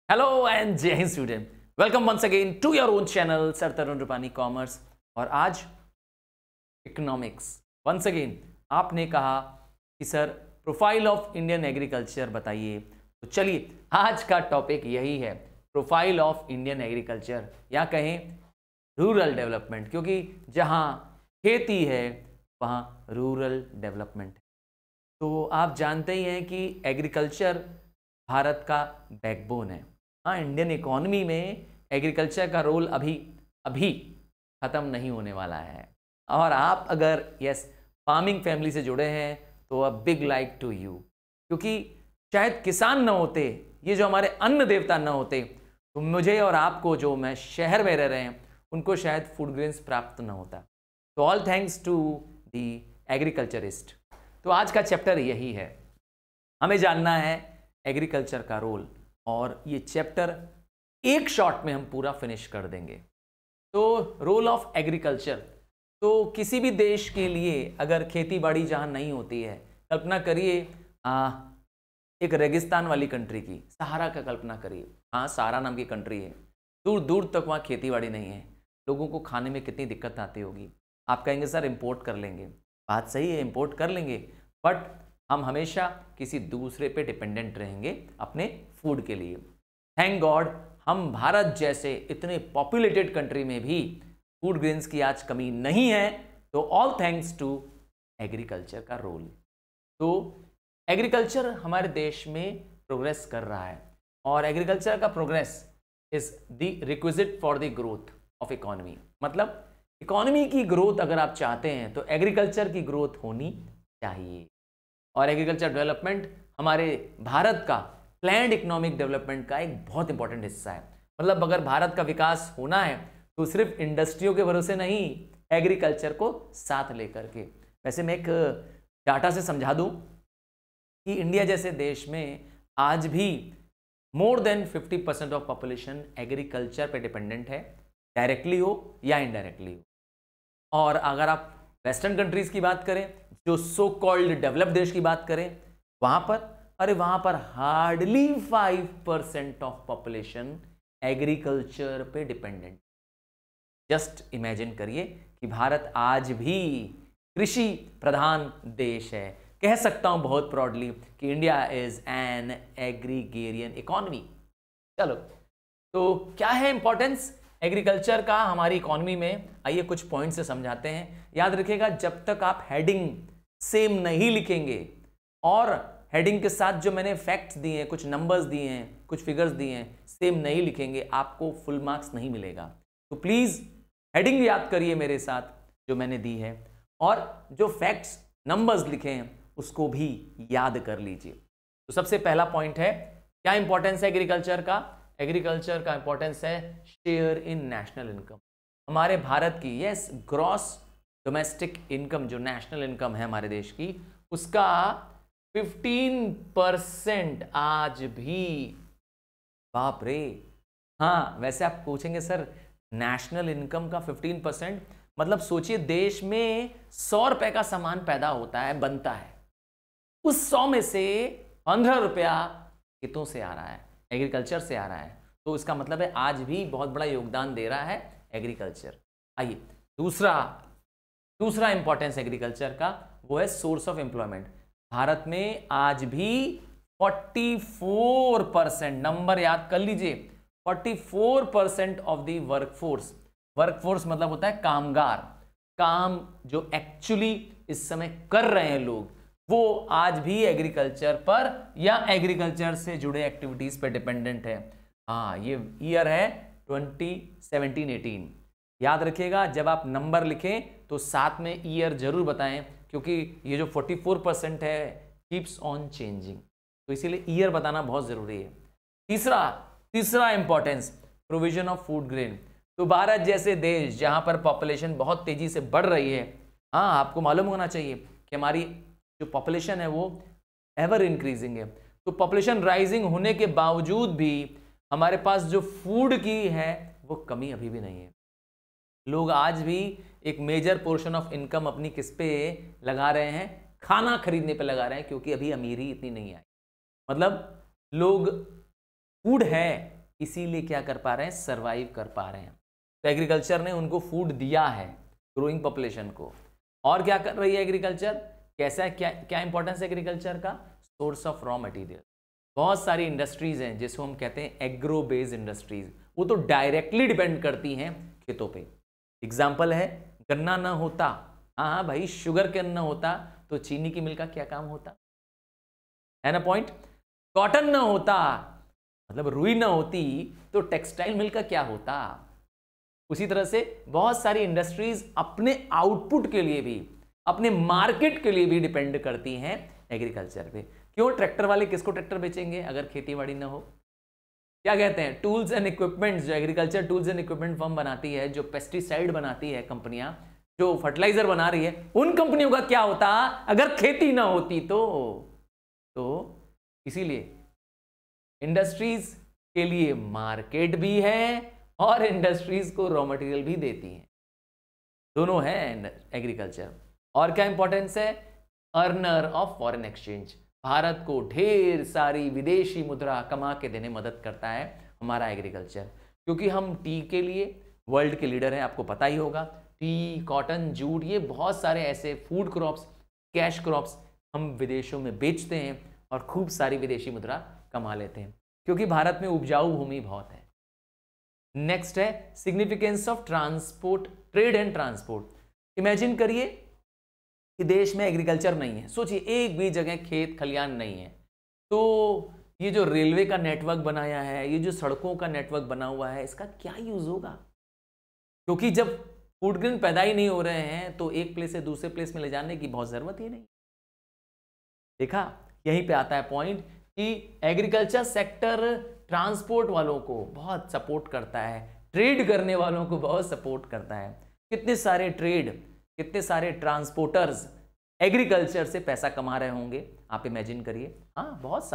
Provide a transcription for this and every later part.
Hello and जय हिंद student, welcome once again to your own channel sir Tarun Rupani commerce. और आज इकोनॉमिक्स। वंस अगेन आपने कहा कि sir profile of Indian agriculture बताइए, तो चलिए आज का टॉपिक यही है, प्रोफाइल ऑफ इंडियन एग्रीकल्चर या कहें रूरल डेवलपमेंट, क्योंकि जहाँ खेती है वहाँ रूरल डेवलपमेंट है। तो आप जानते ही हैं कि एग्रीकल्चर भारत का बैकबोन है। हाँ, इंडियन इकोनॉमी में एग्रीकल्चर का रोल अभी ख़त्म नहीं होने वाला है। और आप अगर फार्मिंग फैमिली से जुड़े हैं तो a big like to you, क्योंकि शायद किसान न होते, ये जो हमारे अन्न देवता न होते, तो मुझे और आपको, जो मैं शहर में रह रहे हैं, उनको शायद फूड ग्रेन्स प्राप्त न होता। तो all thanks to the agriculturist. तो आज का चैप्टर यही है, हमें जानना है एग्रीकल्चर का रोल, और ये चैप्टर एक शॉट में हम पूरा फिनिश कर देंगे। तो रोल ऑफ एग्रीकल्चर, तो किसी भी देश के लिए अगर खेती बाड़ी जहाँ नहीं होती है, कल्पना करिए एक रेगिस्तान वाली कंट्री की, सहारा का कल्पना करिए। हाँ, सहारा नाम की कंट्री है, दूर दूर तक वहाँ खेती बाड़ी नहीं है, लोगों को खाने में कितनी दिक्कत आती होगी। आप कहेंगे सर इंपोर्ट कर लेंगे, बात सही है, इंपोर्ट कर लेंगे, बट हम हमेशा किसी दूसरे पे डिपेंडेंट रहेंगे अपने फूड के लिए। थैंक गॉड हम भारत जैसे इतने पॉपुलेटेड कंट्री में भी फूड ग्रेन्स की आज कमी नहीं है। तो ऑल थैंक्स टू एग्रीकल्चर का रोल। तो एग्रीकल्चर हमारे देश में प्रोग्रेस कर रहा है, और एग्रीकल्चर का progress is the requisite for the growth of economy. मतलब इकोनॉमी की ग्रोथ अगर आप चाहते हैं तो एग्रीकल्चर की ग्रोथ होनी चाहिए। और एग्रीकल्चर डेवलपमेंट हमारे भारत का प्लैंड इकोनॉमिक डेवलपमेंट का एक बहुत इंपॉर्टेंट हिस्सा है। मतलब अगर भारत का विकास होना है तो सिर्फ इंडस्ट्रियों के भरोसे नहीं, एग्रीकल्चर को साथ लेकर के। वैसे मैं एक डाटा से समझा दूं कि इंडिया जैसे देश में आज भी more than 50% of population agriculture पे डिपेंडेंट है, डायरेक्टली हो या इनडायरेक्टली हो। और अगर आप वेस्टर्न कंट्रीज की बात करें, जो सो कॉल्ड डेवलप्ड देश की बात करें, वहां पर हार्डली 5% ऑफ पॉपुलेशन एग्रीकल्चर पे डिपेंडेंट। जस्ट इमेजिन करिए कि भारत आज भी कृषि प्रधान देश है। कह सकता हूं बहुत प्राउडली कि India is an agrarian economy. चलो, तो क्या है इंपॉर्टेंस एग्रीकल्चर का हमारी इकोनॉमी में, आइए कुछ पॉइंट से समझाते हैं। याद रखिएगा, जब तक आप हेडिंग सेम नहीं लिखेंगे और हेडिंग के साथ जो मैंने फैक्ट्स दिए हैं, कुछ नंबर्स दिए हैं, कुछ फिगर्स दिए हैं, सेम नहीं लिखेंगे, आपको फुल मार्क्स नहीं मिलेगा। तो प्लीज हेडिंग याद करिए मेरे साथ जो मैंने दी है, और जो फैक्ट्स नंबर्स लिखे हैं उसको भी याद कर लीजिए। तो सबसे पहला पॉइंट है, क्या इंपॉर्टेंस है एग्रीकल्चर का? एग्रीकल्चर का इंपॉर्टेंस है शेयर इन नेशनल इनकम। हमारे भारत की ग्रॉस डोमेस्टिक इनकम, जो नेशनल इनकम है हमारे देश की, उसका 15% आज भी, बाप रे। हाँ, वैसे आप पूछेंगे सर नेशनल इनकम का 15%, मतलब सोचिए देश में 100 रुपए का सामान पैदा होता है, बनता है, उस 100 में से 15 रुपया कितों से आ रहा है? एग्रीकल्चर से आ रहा है। तो इसका मतलब है आज भी बहुत बड़ा योगदान दे रहा है एग्रीकल्चर। आइए दूसरा इंपॉर्टेंस एग्रीकल्चर का, वो है सोर्स ऑफ एम्प्लॉयमेंट। भारत में आज भी 44%, नंबर याद कर लीजिए, 44% ऑफ द वर्कफोर्स मतलब होता है कामगार, काम जो एक्चुअली इस समय कर रहे हैं लोग, वो आज भी एग्रीकल्चर पर या एग्रीकल्चर से जुड़े एक्टिविटीज पर डिपेंडेंट है। हाँ, ये ईयर है 2017-18। याद रखिएगा, जब आप नंबर लिखें तो साथ में ईयर जरूर बताएं, क्योंकि ये जो 44% है कीप्स ऑन चेंजिंग, तो इसीलिए ईयर बताना बहुत जरूरी है। तीसरा importance, provision of food grain. तो भारत जैसे देश जहां पर पॉपुलेशन बहुत तेजी से बढ़ रही है, हाँ आपको मालूम होना चाहिए कि हमारी जो पॉपुलेशन है वो एवर इंक्रीजिंग है। तो पॉपुलेशन राइजिंग होने के बावजूद भी हमारे पास जो फूड की है वो कमी अभी भी नहीं है। लोग आज भी एक मेजर पोर्शन ऑफ इनकम अपनी किस पे लगा रहे हैं? खाना खरीदने पे लगा रहे हैं, क्योंकि अभी अमीरी इतनी नहीं आई। मतलब लोग फूड है इसीलिए क्या कर पा रहे हैं, सर्वाइव कर पा रहे हैं। तो एग्रीकल्चर ने उनको फूड दिया है, ग्रोइंग पॉपुलेशन को। और क्या कर रही है एग्रीकल्चर, कैसा, क्या इंपॉर्टेंस है एग्रीकल्चर का, सोर्स ऑफ रॉ मटेरियल। बहुत सारी इंडस्ट्रीज हैं जिसको हम कहते हैं एग्रो बेस्ड इंडस्ट्रीज, वो तो डायरेक्टली डिपेंड करती हैं खेतों पे। एग्जाम्पल है, गन्ना ना होता, हाँ भाई, शुगर केन ना होता तो चीनी की मिल का क्या काम होता, है ना पॉइंट। कॉटन ना होता, मतलब रुई ना होती तो टेक्सटाइल मिल का क्या होता। उसी तरह से बहुत सारी इंडस्ट्रीज अपने आउटपुट के लिए भी, अपने मार्केट के लिए भी डिपेंड करती हैं एग्रीकल्चर पे। क्यों, ट्रैक्टर वाले किसको ट्रैक्टर बेचेंगे अगर खेतीबाड़ी ना हो। क्या कहते हैं, टूल्स एंड इक्विपमेंट्स, जो agriculture tools and equipment firm बनाती है, जो पेस्टिसाइड बनाती है कंपनियां, जो फर्टिलाइजर बना रही है, उन कंपनियों का क्या होता अगर खेती ना होती तो इसीलिए इंडस्ट्रीज के लिए मार्केट भी है और इंडस्ट्रीज को रॉ मटेरियल भी देती है, दोनों है एग्रीकल्चर। और क्या इंपॉर्टेंस है, earner of foreign exchange, Bharat को ढेर सारी विदेशी मुद्रा कमा के देने मदद करता है हमारा एग्रीकल्चर। क्योंकि हम टी के लिए वर्ल्ड के लीडर हैं, आपको पता ही होगा। टी, कॉटन, जूट, ये बहुत सारे ऐसे फूड क्रॉप्स, कैश क्रॉप्स हम विदेशों में बेचते हैं और खूब सारी विदेशी मुद्रा कमा लेते हैं, क्योंकि भारत में उपजाऊ भूमि बहुत है। नेक्स्ट है significance of transport, trade and transport. Imagine करिए कि देश में एग्रीकल्चर नहीं है, सोचिए एक भी जगह खेत खलियान नहीं है, तो ये जो रेलवे का नेटवर्क बनाया है, ये जो सड़कों का नेटवर्क बना हुआ है, इसका क्या यूज होगा। क्योंकि जब फूड ग्रेन पैदा ही नहीं हो रहे हैं तो एक प्लेस से दूसरे प्लेस में ले जाने की बहुत जरूरत ही नहीं। देखा, यहीं पे आता है पॉइंट कि एग्रीकल्चर सेक्टर ट्रांसपोर्ट वालों को बहुत सपोर्ट करता है, ट्रेड करने वालों को बहुत सपोर्ट करता है। कितने सारे ट्रेड, कितने सारे ट्रांसपोर्टर्स एग्रीकल्चर से पैसा कमा रहे होंगे, आप इमेजिन करिए। हाँ, बहुत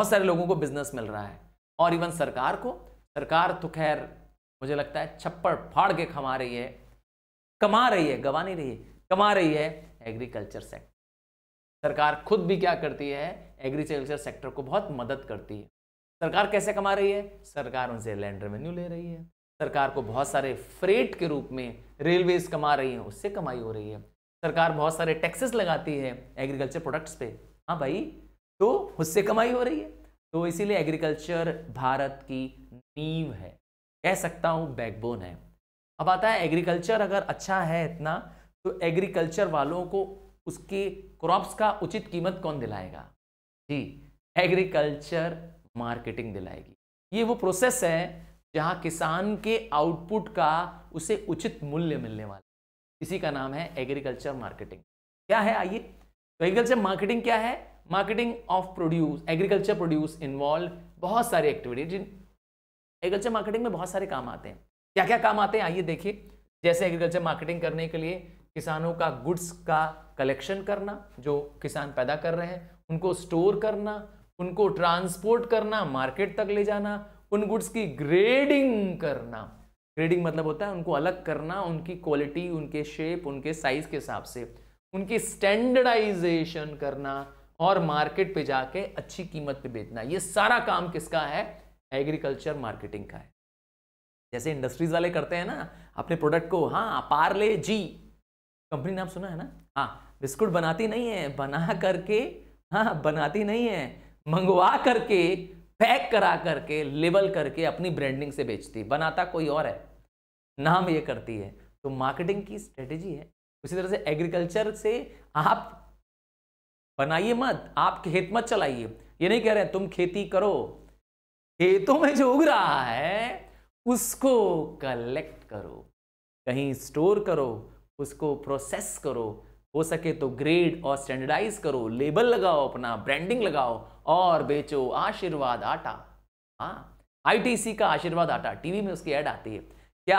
सारे लोगों को बिजनेस मिल रहा है। और इवन सरकार को, सरकार तो खैर मुझे लगता है छप्पड़ फाड़ के कमा रही है, गवा नहीं रही है, कमा रही है एग्रीकल्चर सेक्टर। सरकार खुद भी क्या करती है, एग्रीकल्चर सेक्टर को बहुत मदद करती है। सरकार कैसे कमा रही है, सरकार उनसे लैंड रेवेन्यू ले रही है, सरकार को बहुत सारे फ्रेट के रूप में रेलवेज कमा रही हैं, उससे कमाई हो रही है। सरकार बहुत सारे टैक्सेस लगाती है एग्रीकल्चर प्रोडक्ट्स पे, हाँ भाई, तो उससे कमाई हो रही है। तो इसीलिए एग्रीकल्चर भारत की नींव है, कह सकता हूं बैकबोन है। अब आता है एग्रीकल्चर अगर अच्छा है इतना, तो एग्रीकल्चर वालों को उसके क्रॉप्स का उचित कीमत कौन दिलाएगा जी, एग्रीकल्चर मार्केटिंग दिलाएगी। ये वो प्रोसेस है जहां किसान के आउटपुट का उसे उचित मूल्य मिलने वाला, इसी का नाम है एग्रीकल्चर मार्केटिंग। क्या है आइए, तो एग्रीकल्चर मार्केटिंग क्या है, marketing of produce, agriculture produce involve बहुत सारी एक्टिविटी। एग्रीकल्चर मार्केटिंग में बहुत सारे काम आते हैं, क्या क्या काम आते हैं आइए देखिए। जैसे एग्रीकल्चर मार्केटिंग करने के लिए किसानों का गुड्स का कलेक्शन करना, जो किसान पैदा कर रहे हैं उनको स्टोर करना, उनको ट्रांसपोर्ट करना, मार्केट तक ले जाना, उन गुड्स की ग्रेडिंग करना। ग्रेडिंग मतलब होता है उनको अलग करना, उनकी क्वालिटी, उनके शेप, उनके साइज के हिसाब से उनकी स्टैंडर्डाइजेशन करना और मार्केट पे जाके अच्छी कीमत पे बेचना। ये सारा काम किसका है, एग्रीकल्चर मार्केटिंग का है। जैसे इंडस्ट्रीज वाले करते हैं ना अपने प्रोडक्ट को, हाँ पार्ले जी कंपनी नाम सुना है ना, हाँ बिस्कुट बनाती नहीं है, बना करके, हाँ बनाती नहीं है, मंगवा करके, पैक करा करके, लेबल करके अपनी ब्रांडिंग से बेचती, बनाता कोई और है, नाम ये करती है। तो मार्केटिंग की स्ट्रेटेजी है। उसी तरह से एग्रीकल्चर से आप बनाइए मत, आप खेत मत चलाइए, ये नहीं कह रहे तुम खेती करो, खेतों में जो उग रहा है उसको कलेक्ट करो, कहीं स्टोर करो, उसको प्रोसेस करो, हो सके तो ग्रेड और स्टैंडर्डाइज करो, लेबल लगाओ, अपना ब्रांडिंग लगाओ और बेचो। आशीर्वाद आटा, हाँ आईटीसी का आशीर्वाद आटा, टीवी में उसकी ऐड आती है। क्या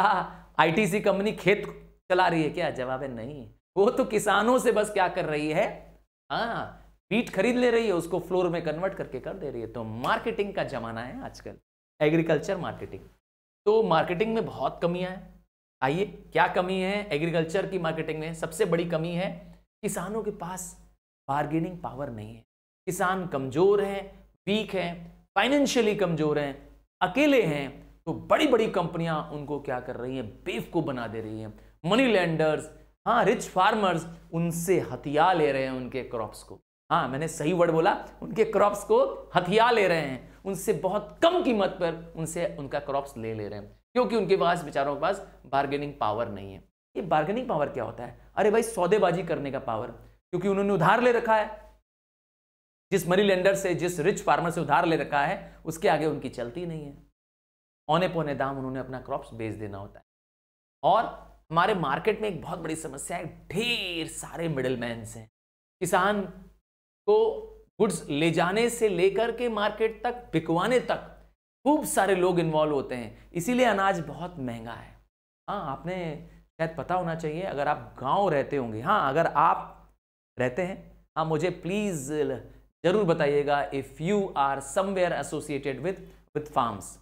आईटीसी कंपनी खेत चला रही है क्या, जवाब है नहीं, वो तो किसानों से बस क्या कर रही है, हाँ बीट खरीद ले रही है, उसको फ्लोर में कन्वर्ट करके कर दे रही है। तो मार्केटिंग का जमाना है आजकल, एग्रीकल्चर मार्केटिंग। तो मार्केटिंग में बहुत कमियां हैं। आइए क्या कमी है एग्रीकल्चर की मार्केटिंग में, सबसे बड़ी कमी है किसानों के पास बार्गेनिंग पावर नहीं है। किसान कमजोर है, वीक है, फाइनेंशियली कमजोर है, अकेले हैं तो बड़ी बड़ी कंपनियां उनको क्या कर रही हैं, बेवकूफ बना दे रही हैं। मनी लैंडर्स, हाँ रिच फार्मर्स उनसे हथिया ले रहे हैं उनके क्रॉप्स को। हाँ मैंने सही वर्ड बोला, उनके क्रॉप्स को हथिया ले रहे हैं, उनसे बहुत कम कीमत पर उनसे उनका क्रॉप्स ले रहे हैं, क्योंकि उनके पास बेचारों के पास बार्गेनिंग पावर नहीं है। ये बार्गेनिंग पावर क्या होता है? अरे भाई सौदेबाजी करने का पावर, क्योंकि उन्होंने उधार ले रखा है। जिस मनी लेंडर से, जिस रिच फार्मर से उधार ले रखा है, उसके आगे उनकी चलती नहीं है। औने पौने दाम उन्होंने अपना क्रॉप्स बेच देना होता है। और हमारे मार्केट में एक बहुत बड़ी समस्या है, ढेर सारे मिडिलमैन हैं। किसान को गुड्स ले जाने से लेकर के मार्केट तक बिकवाने तक खूब सारे लोग इन्वॉल्व होते हैं, इसीलिए अनाज बहुत महंगा है। हाँ आपने शायद पता होना चाहिए, अगर आप गांव रहते होंगे, हाँ अगर आप रहते हैं, हाँ मुझे प्लीज जरूर बताइएगा if you are somewhere associated with farms.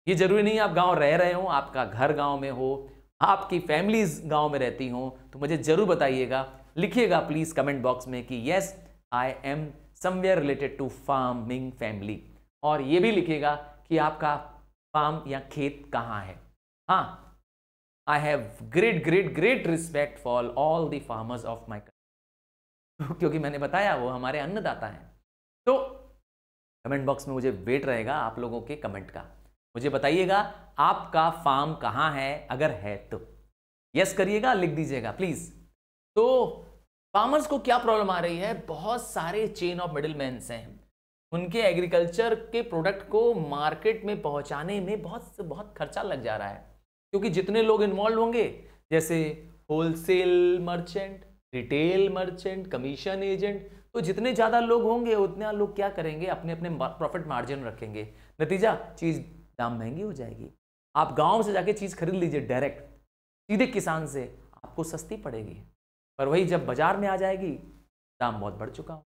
ये जरूरी नहीं आप गांव रह रहे हो, आपका घर गांव में हो, आपकी फैमिलीज गांव में रहती हो, तो मुझे जरूर बताइएगा, लिखिएगा प्लीज कमेंट बॉक्स में कि yes I am somewhere related to farming family, और ये भी लिखिएगा कि आपका फार्म या खेत कहाँ है। हाँ I have great respect for all the farmers of my country, क्योंकि मैंने बताया वो हमारे अन्नदाता हैं। तो कमेंट बॉक्स में मुझे वेट रहेगा आप लोगों के कमेंट का। मुझे बताइएगा आपका फार्म कहाँ है, अगर है तो यस करिएगा, लिख दीजिएगा प्लीज। तो फार्मर्स को क्या प्रॉब्लम आ रही है? बहुत सारे चेन ऑफ मिडिलमैन हैं, उनके एग्रीकल्चर के प्रोडक्ट को मार्केट में पहुंचाने में बहुत खर्चा लग जा रहा है, क्योंकि जितने लोग इन्वॉल्व होंगे, जैसे wholesale merchant, retail merchant, commission agent, तो जितने ज्यादा लोग होंगे उतने लोग क्या करेंगे, अपने अपने प्रॉफिट मार्जिन रखेंगे, नतीजा चीज दाम महंगी हो जाएगी। आप गांव से जाके चीज खरीद लीजिए डायरेक्ट सीधे किसान से, आपको सस्ती पड़ेगी, पर वही जब बाजार में आ जाएगी दाम बहुत बढ़ चुका हो।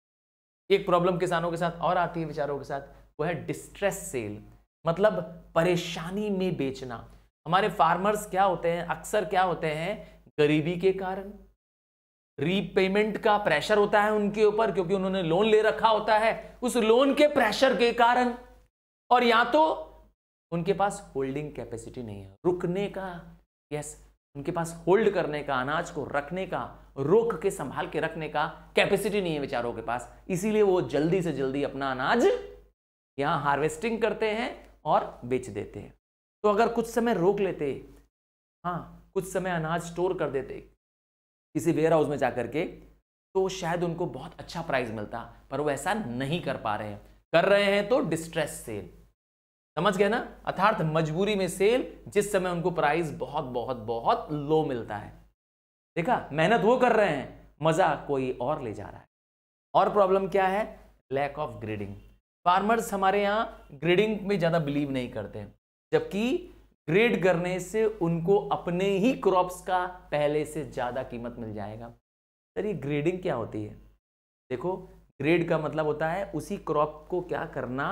एक प्रॉब्लम किसानों के साथ और आती है बेचारों के साथ, वो है डिस्ट्रेस सेल, मतलब परेशानी में बेचना। हमारे फार्मर्स क्या होते हैं, अक्सर क्या होते हैं, गरीबी के कारण, रीपेमेंट का प्रेशर होता है उनके ऊपर, क्योंकि उन्होंने लोन ले रखा होता है, उस लोन के प्रेशर के कारण, और या तो उनके पास होल्डिंग कैपेसिटी नहीं है, रुकने का, यस उनके पास होल्ड करने का, अनाज को रखने का, रोक के संभाल के रखने का कैपेसिटी नहीं है बेचारों के पास, इसीलिए वो जल्दी से जल्दी अपना अनाज यहां हार्वेस्टिंग करते हैं और बेच देते हैं। तो अगर कुछ समय रोक लेते, हाँ कुछ समय अनाज स्टोर कर देते किसी वेयर हाउस में जाकर के, तो शायद उनको बहुत अच्छा प्राइस मिलता, पर वो ऐसा नहीं कर पा रहे हैं, कर रहे हैं तो डिस्ट्रेस सेल, समझ गए ना, अर्थात मजबूरी में सेल, जिस समय उनको प्राइस बहुत बहुत बहुत लो मिलता है। देखा, मेहनत वो कर रहे हैं, मजा कोई और ले जा रहा है। और प्रॉब्लम क्या है? Lack of grading. फार्मर्स हमारे यहाँ ग्रेडिंग में ज्यादा बिलीव नहीं करते, जबकि ग्रेड करने से उनको अपने ही क्रॉप्स का पहले से ज्यादा कीमत मिल जाएगा। सर ये ग्रेडिंग क्या होती है? देखो, ग्रेड का मतलब होता है उसी क्रॉप को क्या करना,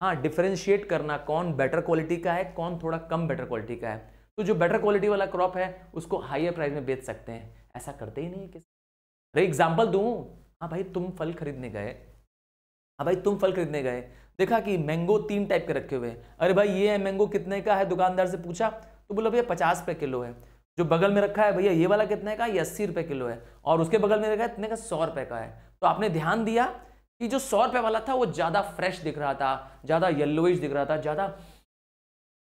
हाँ डिफरेंशिएट करना, कौन बेटर क्वालिटी का है, कौन थोड़ा कम बेटर क्वालिटी का है। तो जो बेटर क्वालिटी वाला क्रॉप है उसको हाईयर प्राइस में बेच सकते हैं, ऐसा करते ही नहीं किसी। अरे एग्जांपल दूं, हाँ भाई तुम फल खरीदने गए, देखा कि मैंगो 3 टाइप के रखे हुए हैं। अरे भाई ये मैंगो कितने का है, दुकानदार से पूछा तो बोला भैया 50 रुपए किलो है। जो बगल में रखा है भैया ये वाला कितने का, ये 80 रुपए किलो है, और उसके बगल में रखा है इतने का 100 रुपए का है। तो आपने ध्यान दिया कि जो 100 रुपए वाला था वो ज्यादा फ्रेश दिख रहा था, ज्यादा येलोइश दिख रहा था, ज्यादा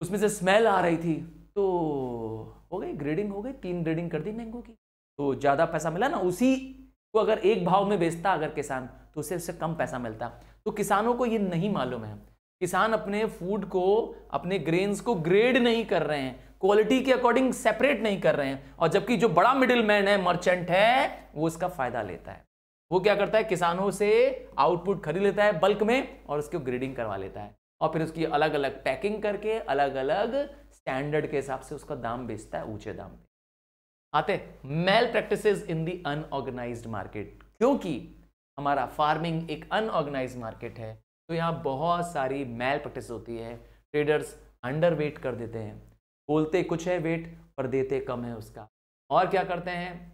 उसमें से स्मेल आ रही थी, तो हो गई ग्रेडिंग, हो गई 3 ग्रेडिंग कर दी मैंगो की, तो ज्यादा पैसा मिला ना। उसी को अगर एक भाव में बेचता अगर किसान, तो उससे कम पैसा मिलता। तो किसानों को ये नहीं मालूम है, किसान अपने फूड को, अपने ग्रेन्स को ग्रेड नहीं कर रहे हैं, क्वालिटी के अकॉर्डिंग सेपरेट नहीं कर रहे हैं, और जबकि जो बड़ा मिडिल मैन है, मर्चेंट है, वो इसका फायदा लेता है। वो क्या करता है, किसानों से आउटपुट खरीद लेता है बल्क में और उसकी ग्रेडिंग करवा लेता है, और फिर उसकी अलग अलग पैकिंग करके अलग अलग स्टैंडर्ड के हिसाब से उसका दाम बेचता है, ऊंचे दाम पे। आते malpractices in the unorganised market, क्योंकि हमारा फार्मिंग एक अनऑर्गेनाइज्ड मार्केट है, तो यहाँ बहुत सारी मेल प्रैक्टिस होती है। ट्रेडर्स अंडर वेट कर देते हैं, बोलते कुछ है वेट पर देते कम है उसका, और क्या करते हैं,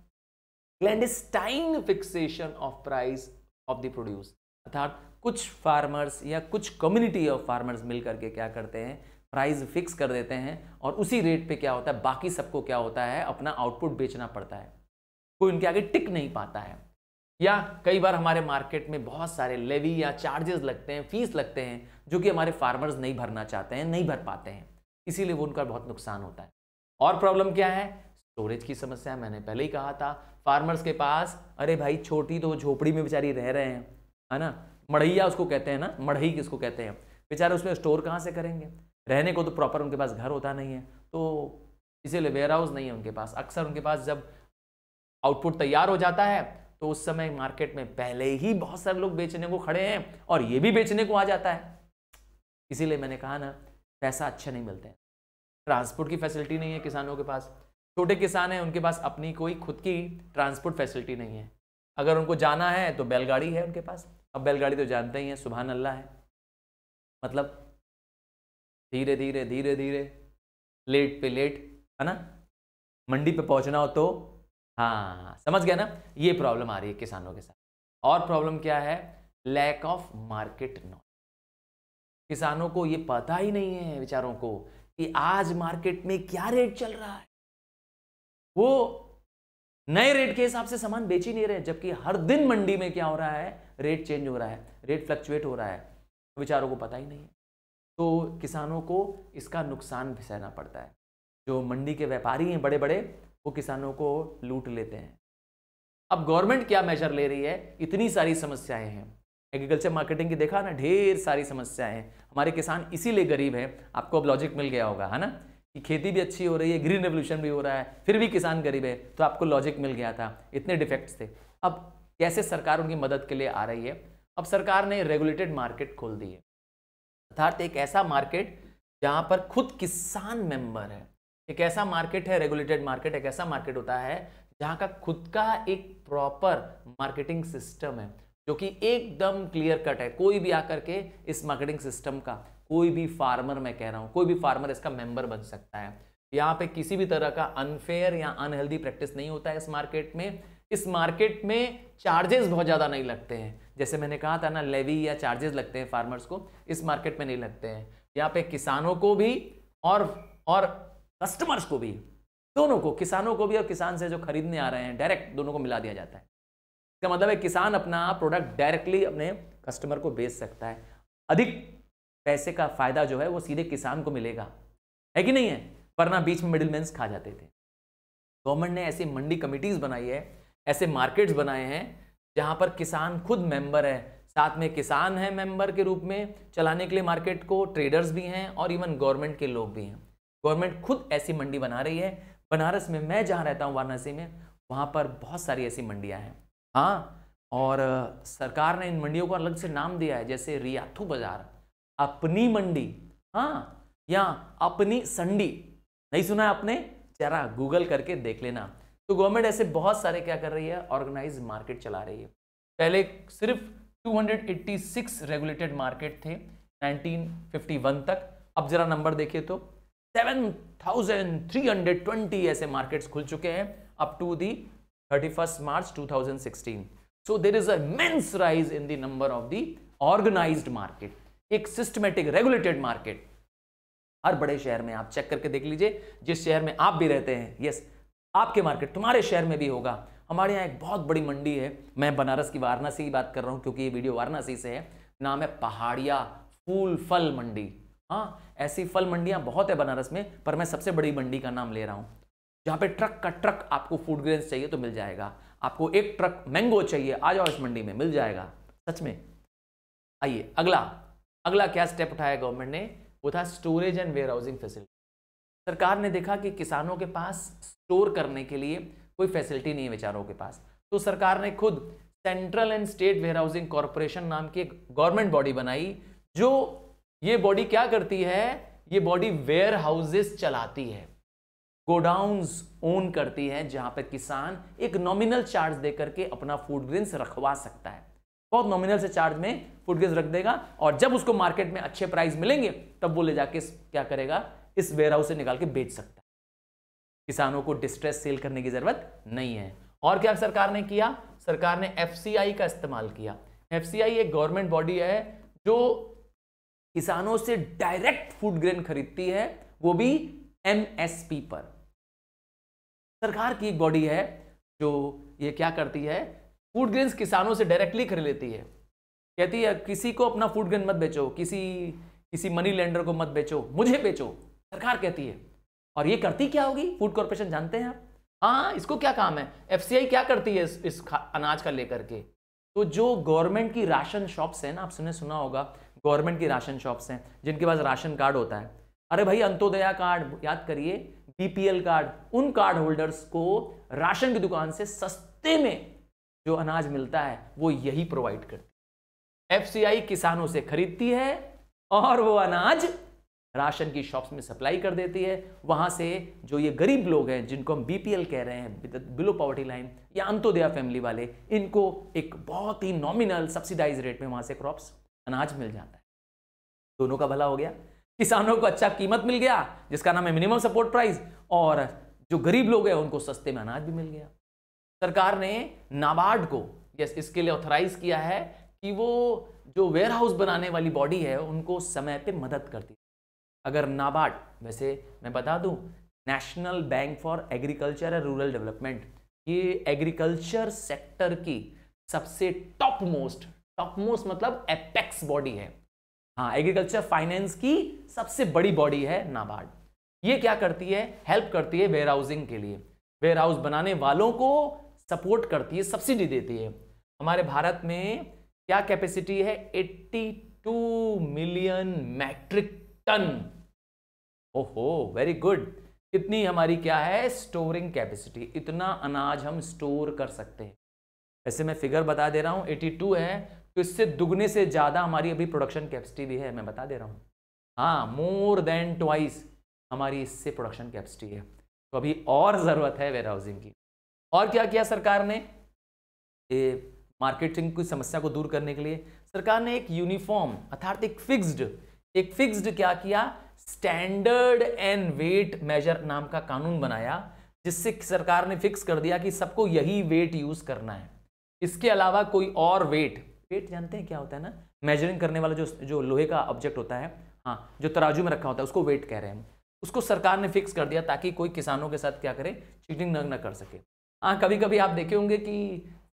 clandestine fixation of price of the produce, अर्थात कुछ फार्मर्स या कुछ कम्युनिटी ऑफ फार्मर्स मिल करके क्या करते हैं, प्राइस फिक्स कर देते हैं और उसी रेट पे क्या होता है, बाकी सबको क्या होता है, अपना आउटपुट बेचना पड़ता है, कोई उनके आगे टिक नहीं पाता है। या कई बार हमारे मार्केट में बहुत सारे लेवी या चार्जेस लगते हैं, फीस लगते हैं, जो कि हमारे फार्मर्स नहीं भरना चाहते हैं, नहीं भर पाते हैं, इसीलिए वो उनका बहुत नुकसान होता है। और प्रॉब्लम क्या है, स्टोरेज की समस्या। मैंने पहले ही कहा था, फार्मर्स के पास, अरे भाई छोटी तो झोपड़ी में बेचारी रह रहे हैं, है ना, मढ़ैया उसको कहते हैं ना, मढ़ई किसको कहते हैं, बेचारे उसमें स्टोर कहाँ से करेंगे, रहने को तो प्रॉपर उनके पास घर होता नहीं है, तो इसीलिए वेयर हाउस नहीं है उनके पास। अक्सर उनके पास जब आउटपुट तैयार हो जाता है तो उस समय मार्केट में पहले ही बहुत सारे लोग बेचने को खड़े हैं और ये भी बेचने को आ जाता है। इसीलिए मैंने कहा ना, पैसा अच्छा नहीं मिलता है। ट्रांसपोर्ट की फैसिलिटी नहीं है किसानों के पास, छोटे किसान हैं, उनके पास अपनी कोई खुद की ट्रांसपोर्ट फैसिलिटी नहीं है। अगर उनको जाना है तो बैलगाड़ी है उनके पास। अब बैलगाड़ी तो जानते ही हैं, सुभान अल्लाह है, मतलब धीरे धीरे धीरे धीरे, लेट पे लेट, है ना, मंडी पे पहुंचना हो तो, हाँ समझ गया ना, ये प्रॉब्लम आ रही है किसानों के साथ। और प्रॉब्लम क्या है, लैक ऑफ मार्केट नॉलेज। किसानों को ये पता ही नहीं है बेचारों को कि आज मार्केट में क्या रेट चल रहा है। वो नए रेट के हिसाब से सामान बेच ही नहीं रहे, जबकि हर दिन मंडी में क्या हो रहा है, रेट चेंज हो रहा है, रेट फ्लक्चुएट हो रहा है, बेचारों को पता ही नहीं है। तो किसानों को इसका नुकसान भी सहना पड़ता है। जो मंडी के व्यापारी हैं बड़े बड़े, वो किसानों को लूट लेते हैं। अब गवर्नमेंट क्या मेजर ले रही है, इतनी सारी समस्याएं हैं, एग्रीकल्चर मार्केटिंग की देखा ना, ढेर सारी समस्याएं हैं। हमारे किसान इसीलिए गरीब हैं, आपको अब लॉजिक मिल गया होगा, है ना, कि खेती भी अच्छी हो रही है, ग्रीन रेवोल्यूशन भी हो रहा है, फिर भी किसान गरीब है, तो आपको लॉजिक मिल गया था, इतने डिफेक्ट्स थे। अब कैसे सरकार उनकी मदद के लिए आ रही है, अब सरकार ने रेगुलेटेड मार्केट खोल दी है, अर्थात एक ऐसा मार्केट जहां पर खुद किसान मेंबर है। एक ऐसा मार्केट है, रेगुलेटेड मार्केट एक ऐसा मार्केट होता है जहां का खुद का एक प्रॉपर मार्केटिंग सिस्टम है, जो कि एकदम क्लियर कट है। कोई भी आकर के इस मार्केटिंग सिस्टम का, कोई भी फार्मर, मैं कह रहा हूं, कोई भी फार्मर इसका मेंबर बन सकता है। यहाँ पे किसी भी तरह का अनफेयर या अनहेल्दी प्रैक्टिस नहीं होता है इस मार्केट में। इस मार्केट में चार्जेस बहुत ज़्यादा नहीं लगते हैं, जैसे मैंने कहा था ना, लेवी या चार्जेस लगते हैं फार्मर्स को, इस मार्केट में नहीं लगते हैं। यहाँ पे किसानों को भी और कस्टमर्स को भी, दोनों को, किसानों को भी और किसान से जो खरीदने आ रहे हैं, डायरेक्ट दोनों को मिला दिया जाता है। इसका मतलब है किसान अपना प्रोडक्ट डायरेक्टली अपने कस्टमर को बेच सकता है। अधिक पैसे का फायदा जो है वो सीधे किसान को मिलेगा, है कि नहीं है, वरना बीच में मिडिलमैन्स खा जाते थे। गवर्नमेंट ने ऐसी मंडी कमिटीज बनाई है, ऐसे मार्केट्स बनाए हैं जहां पर किसान खुद मेंबर है, साथ में किसान है मेंबर के रूप में चलाने के लिए मार्केट को, ट्रेडर्स भी हैं और इवन गवर्नमेंट के लोग भी हैं। गवर्नमेंट खुद ऐसी मंडी बना रही है। बनारस में, मैं जहां रहता हूं वाराणसी में, वहां पर बहुत सारी ऐसी मंडियां हैं। हाँ, और सरकार ने इन मंडियों को अलग से नाम दिया है, जैसे रियाथू बाजार, अपनी मंडी, हाँ, या अपनी संडी। नहीं सुना है आपने, जरा गूगल करके देख लेना। तो गवर्नमेंट ऐसे बहुत सारे क्या कर रही है, ऑर्गेनाइज मार्केट चला रही है। पहले सिर्फ 286 रेगुलेटेड मार्केट थे 1951 तक, अब जरा नंबर देखिए तो 7320 ऐसे मार्केट्स खुल चुके हैं up to the 31st March 2016. So there is a immense rise in the number of the organized market. एक सिस्टमेटिक रेगुलेटेड मार्केट हर बड़े शहर में, आप चेक करके देख लीजिए, जिस शहर में आप भी रहते हैं, यस, आपके मार्केट तुम्हारे शहर में भी होगा। हमारे यहाँ एक बहुत बड़ी मंडी है, मैं बनारस की, वाराणसी की बात कर रहा हूँ क्योंकि ये वीडियो वाराणसी से है। नाम है पहाड़िया फूल फल मंडी। हाँ, ऐसी फल मंडियां बहुत है बनारस में, पर मैं सबसे बड़ी मंडी का नाम ले रहा हूं, जहां पे ट्रक का ट्रक आपको फूड ग्रेन्स चाहिए तो मिल जाएगा। आपको एक ट्रक मैंगो चाहिए, आ जाओ इस मंडी में, मिल जाएगा सच में। आइए, अगला क्या स्टेप उठाया गवर्नमेंट ने, वो था storage and warehousing facility. सरकार ने देखा कि किसानों के पास स्टोर करने के लिए कोई फैसिलिटी नहीं है बेचारों के पास, तो सरकार ने खुद central and state warehousing corporation नाम की एक गवर्नमेंट बॉडी बनाई। जो ये बॉडी क्या करती है, ये बॉडी वेयर हाउसेस चलाती है, गोडाउन्स ओन करती है, जहां पे किसान एक नॉमिनल चार्ज देकर के अपना फूड ग्रेन्स रखवा सकता है। बहुत नॉमिनल से चार्ज में फूड ग्रेन्स रख देगा, और जब उसको मार्केट में अच्छे प्राइस मिलेंगे तब वो ले जाके क्या करेगा, इस वेयर हाउस से निकाल के बेच सकता है। किसानों को डिस्ट्रेस सेल करने की जरूरत नहीं है। और क्या सरकार ने किया, सरकार ने FCI का इस्तेमाल किया। FCI एक गवर्नमेंट बॉडी है जो किसानों से डायरेक्ट फूड ग्रेन खरीदती है, वो भी एमएसपी पर। सरकार की एक बॉडी है जो ये क्या करती है, फूड ग्रेन्स किसानों से डायरेक्टली खरीद लेती है। कहती है किसी को अपना फूड ग्रेन मत बेचो, किसी मनी लेंडर को मत बेचो, मुझे बेचो, सरकार कहती है। और ये करती क्या होगी, फूड कॉर्पोरेशन जानते हैं आप? हाँ, इसको क्या काम है, एफसीआई क्या करती है इस अनाज का लेकर के? तो जो गवर्नमेंट की राशन शॉप्स हैं ना, आपने सुना होगा गवर्नमेंट की राशन शॉप्स हैं जिनके पास राशन कार्ड होता है। अरे भाई, अंत्योदया कार्ड याद करिए, बीपीएल कार्ड, उन कार्ड होल्डर्स को राशन की दुकान से सस्ते में जो अनाज मिलता है वो यही प्रोवाइड करती है। एफसीआई किसानों से खरीदती है और वो अनाज राशन की शॉप्स में सप्लाई कर देती है। वहां से जो ये गरीब लोग हैं जिनको हम बीपीएल कह रहे हैं, बिलो पॉवर्टी लाइन या अंत्योदया फैमिली वाले, इनको एक बहुत ही नॉमिनल सब्सिडाइज रेट में वहां से क्रॉप्स अनाज मिल जाता है। दोनों का भला हो गया, किसानों को अच्छा कीमत मिल गया जिसका नाम है मिनिमम सपोर्ट प्राइस, और जो गरीब लोग हैं उनको सस्ते में अनाज भी मिल गया। सरकार ने नाबार्ड को इसके लिए ऑथराइज किया है कि वो जो वेयर हाउस बनाने वाली बॉडी है उनको समय पे मदद करती है। अगर नाबार्ड, वैसे मैं बता दूं, national bank for agriculture and rural development, ये एग्रीकल्चर सेक्टर की सबसे टॉप मोस्ट मतलब एपेक्स बॉडी है। हाँ, एग्रीकल्चर फाइनेंस की सबसे बड़ी बॉडी है नाबार्ड। ये क्या करती है, हेल्प करती है वेयर हाउसिंग के लिए, वेयर हाउस बनाने वालों को सपोर्ट करती है, सब्सिडी देती है। हमारे भारत में क्या कैपेसिटी है, 82 मिलियन मैट्रिक टन। ओहो, वेरी गुड। कितनी हमारी क्या है, स्टोरिंग कैपेसिटी, इतना अनाज हम स्टोर कर सकते हैं। वैसे मैं फिगर बता दे रहा हूं, 82 है तो इससे दुगने से ज्यादा हमारी अभी प्रोडक्शन कैपेसिटी भी है, मैं बता दे रहा हूं। हाँ, मोर देन ट्वाइस हमारी इससे प्रोडक्शन कैपेसिटी है। तो अभी और जरूरत है वेयर हाउसिंग की। और क्या किया सरकार ने, मार्केटिंग की समस्या को दूर करने के लिए सरकार ने एक यूनिफॉर्म अर्थात एक फिक्स्ड क्या किया, स्टैंडर्ड एंड वेट मेजर नाम का कानून बनाया, जिससे सरकार ने फिक्स कर दिया कि सबको यही वेट यूज करना है। इसके अलावा कोई और वेट जानते हैं क्या होता है ना, मेजरिंग करने वाला जो लोहे का ऑब्जेक्ट होता है, हाँ, जो तराजू में रखा होता है, उसको वेट कह रहे हैं। उसको सरकार ने फिक्स कर दिया ताकि कोई किसानों के साथ क्या करे, चीटिंग न कर सके। हाँ, कभी कभी आप देखे होंगे कि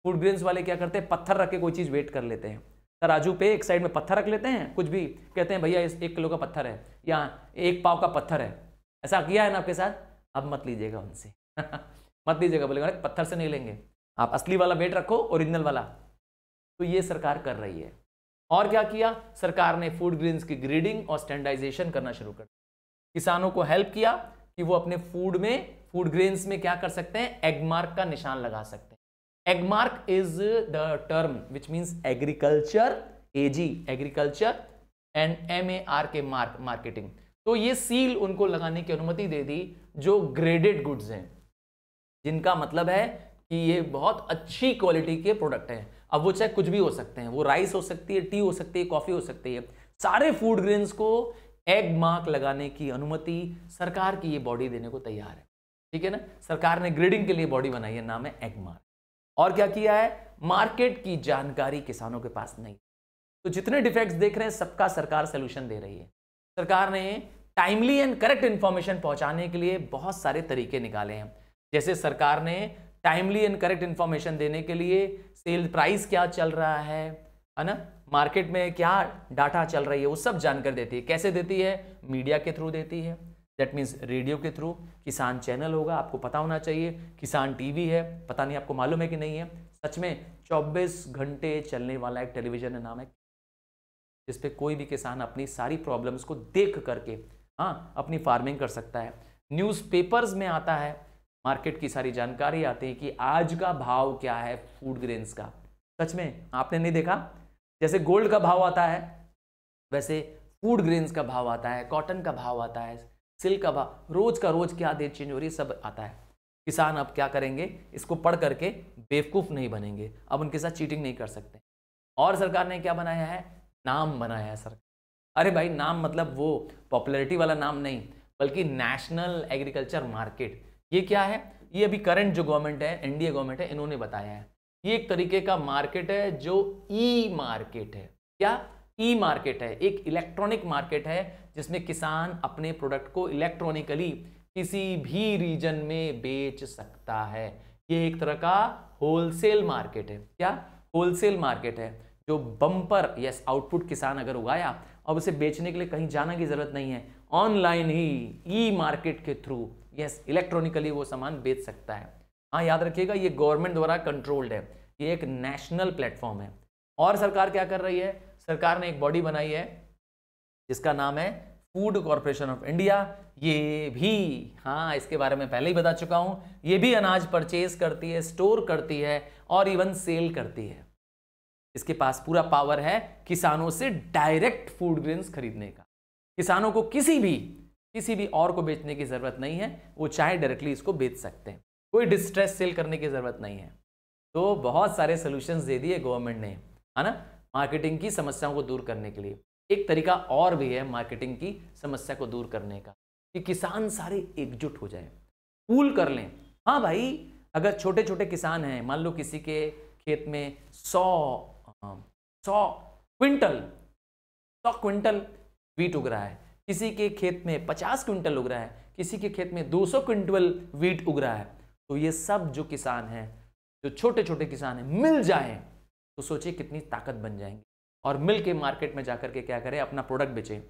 फूड ग्रेन्स वाले क्या करते हैं, पत्थर रख के कोई चीज वेट कर लेते हैं। तराजू पे एक साइड में पत्थर रख लेते हैं, कुछ भी कहते हैं भैया 1 किलो का पत्थर है या 1 पाव का पत्थर है। ऐसा किया है ना आपके साथ? अब मत लीजिएगा उनसे मत लीजिएगा, बोलेगा पत्थर से नहीं लेंगे, आप असली वाला वेट रखो, ओरिजिनल वाला। तो ये सरकार कर रही है। और क्या किया, सरकार ने फूड ग्रेन्स की ग्रेडिंग और स्टैंडर्डाइजेशन करना शुरू कर दिया। किसानों को हेल्प किया कि वो अपने फूड ग्रेन्स में क्या कर सकते हैं, एगमार्क का निशान लगा सकते हैं। Agmark is the term which means agriculture, agriculture and MARK marketing. तो ये सील उनको लगाने की अनुमति दे दी जो ग्रेडेड गुड्स हैं, जिनका मतलब है कि ये बहुत अच्छी क्वालिटी के प्रोडक्ट हैं। अब वो चाहे कुछ भी हो सकते हैं, वो राइस हो सकती है, टी हो सकती है, कॉफी हो सकती है, सारे फूड ग्रेन्स को एग मार्क लगाने की अनुमति सरकार की ये बॉडी देने को तैयार है। ठीक है ना, सरकार ने ग्रेडिंग के लिए बॉडी बनाई है, नाम है एग मार्क। और क्या किया है, मार्केट की जानकारी किसानों के पास नहीं, तो जितने डिफेक्ट्स देख रहे हैं सबका सरकार सोल्यूशन दे रही है। सरकार ने टाइमली एंड करेक्ट इंफॉर्मेशन पहुंचाने के लिए बहुत सारे तरीके निकाले हैं। जैसे सरकार ने टाइमली एंड करेक्ट इंफॉर्मेशन देने के लिए सेल प्राइस क्या चल रहा है ना, मार्केट में क्या डाटा चल रही है, वो सब जानकारी देती है। कैसे देती है, मीडिया के थ्रू देती है, दैट मीन्स रेडियो के थ्रू, किसान चैनल होगा, आपको पता होना चाहिए, किसान टीवी है, पता नहीं आपको मालूम है कि नहीं है, सच में 24 घंटे चलने वाला एक टेलीविजन का नाम है, जिसपे कोई भी किसान अपनी सारी प्रॉब्लम्स को देख करके अपनी फार्मिंग कर सकता है। न्यूज़पेपर्स में आता है, मार्केट की सारी जानकारी आती है कि आज का भाव क्या है फूड ग्रेन्स का। सच में आपने नहीं देखा, जैसे गोल्ड का भाव आता है वैसे फूड ग्रेन्स का भाव आता है, कॉटन का भाव आता है, सिल्क का भाव, रोज का रोज क्या डेट चेंज हो रही है सब आता है। किसान अब क्या करेंगे, इसको पढ़ करके बेवकूफ नहीं बनेंगे, अब उनके साथ चीटिंग नहीं कर सकते। और सरकार ने क्या बनाया है, नाम बनाया है सरकार। अरे भाई, नाम मतलब वो पॉपुलैरिटी वाला नाम नहीं, बल्कि नेशनल एग्रीकल्चर मार्केट। ये क्या है, ये अभी करंट जो गवर्नमेंट है, एनडीए गवर्नमेंट है, इन्होंने बताया है। ये एक तरीके का मार्केट है जो ई मार्केट है। क्या, ई मार्केट है, एक इलेक्ट्रॉनिक मार्केट है जिसमें किसान अपने प्रोडक्ट को इलेक्ट्रॉनिकली किसी भी रीजन में बेच सकता है। ये एक तरह का होलसेल मार्केट है। क्या? होलसेल मार्केट है जो बम्पर यस आउटपुट किसान अगर उगाया, अब उसे बेचने के लिए कहीं जाने की जरूरत नहीं है, ऑनलाइन ही ई मार्केट के थ्रू यस इलेक्ट्रॉनिकली वो सामान बेच सकता है। हाँ, याद रखिएगा ये गवर्नमेंट द्वारा कंट्रोल्ड है, ये एक नेशनल प्लेटफॉर्म है। और सरकार क्या कर रही है? सरकार ने एक बॉडी बनाई है जिसका नाम है फूड कॉर्पोरेशन ऑफ इंडिया। ये भी, हाँ, इसके बारे में पहले ही बता चुका हूं, ये भी अनाज परचेज करती है, स्टोर करती है और इवन सेल करती है। इसके पास पूरा पावर है किसानों से डायरेक्ट फूड ग्रेन्स खरीदने का। किसानों को किसी भी और को बेचने की जरूरत नहीं है, वो चाहे डायरेक्टली इसको बेच सकते हैं, कोई डिस्ट्रेस सेल करने की जरूरत नहीं है। तो बहुत सारे सॉल्यूशंस दे दिए गवर्नमेंट ने, है ना, मार्केटिंग की समस्याओं को दूर करने के लिए। एक तरीका और भी है मार्केटिंग की समस्या को दूर करने का, कि किसान सारे एकजुट हो जाए, पूल कर लें। हाँ भाई, अगर छोटे छोटे किसान हैं, मान लो किसी के खेत में 100 क्विंटल वीट उग रहा है, किसी के खेत में 50 क्विंटल उग रहा है, किसी के खेत में 200 क्विंटल वीट उग रहा है, तो ये सब जो किसान हैं, जो छोटे छोटे किसान हैं, मिल जाएं तो सोचिए कितनी ताकत बन जाएंगे, और मिल के मार्केट में जाकर के क्या करें, अपना प्रोडक्ट बेचें।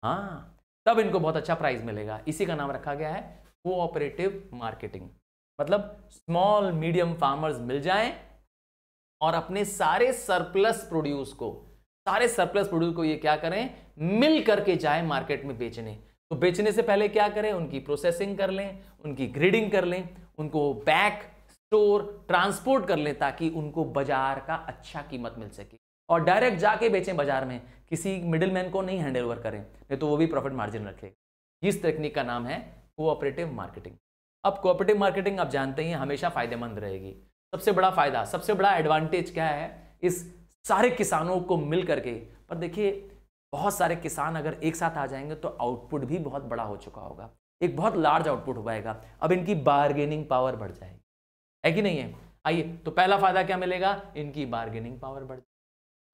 हाँ, तब इनको बहुत अच्छा प्राइस मिलेगा। इसी का नाम रखा गया है कोऑपरेटिव मार्केटिंग। मतलब स्मॉल मीडियम फार्मर्स मिल जाएं और अपने सारे सरप्लस प्रोड्यूस को ये क्या करें, मिल करके जाए मार्केट में बेचने। तो बेचने से पहले क्या करें, उनकी प्रोसेसिंग कर लें, उनकी ग्रेडिंग कर लें, उनको बैक स्टोर ट्रांसपोर्ट कर लें, ताकि उनको बाजार का अच्छा कीमत मिल सके, और डायरेक्ट जाके बेचें बाजार में, किसी मिडिलमैन को नहीं हैंड ओवर करें, नहीं तो वो भी प्रॉफिट मार्जिन रखेगा। इस टेक्निक का नाम है कोऑपरेटिव मार्केटिंग। अब कोऑपरेटिव मार्केटिंग आप जानते हैं हमेशा फायदेमंद रहेगी। सबसे बड़ा फायदा, सबसे बड़ा एडवांटेज क्या है इस सारे किसानों को मिल करके? पर देखिए, बहुत सारे किसान अगर एक साथ आ जाएंगे तो आउटपुट भी बहुत बड़ा हो चुका होगा, एक बहुत लार्ज आउटपुट हो पाएगा। अब इनकी बार्गेनिंग पावर बढ़ जाएगी, है कि नहीं है? आइए, तो पहला फायदा क्या मिलेगा, इनकी बार्गेनिंग पावर बढ़ जाएगी।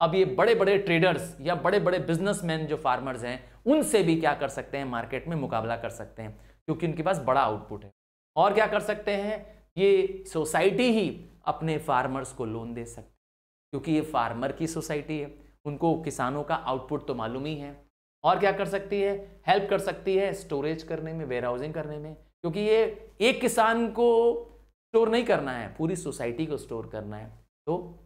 अब ये बड़े बड़े ट्रेडर्स या बड़े बड़े बिजनेसमैन जो फार्मर्स हैं, उनसे भी क्या कर सकते हैं, मार्केट में मुकाबला कर सकते हैं, क्योंकि इनके पास बड़ा आउटपुट है। और क्या कर सकते हैं, ये सोसाइटी ही अपने फार्मर्स को लोन दे सकते हैं, क्योंकि ये फार्मर की सोसाइटी है, उनको किसानों का आउटपुट तो मालूम ही है। और क्या कर सकती है, हेल्प कर सकती है स्टोरेज करने में, वेयर हाउसिंग करने में, क्योंकि ये एक किसान को स्टोर नहीं करना है, पूरी सोसाइटी को स्टोर करना है। तो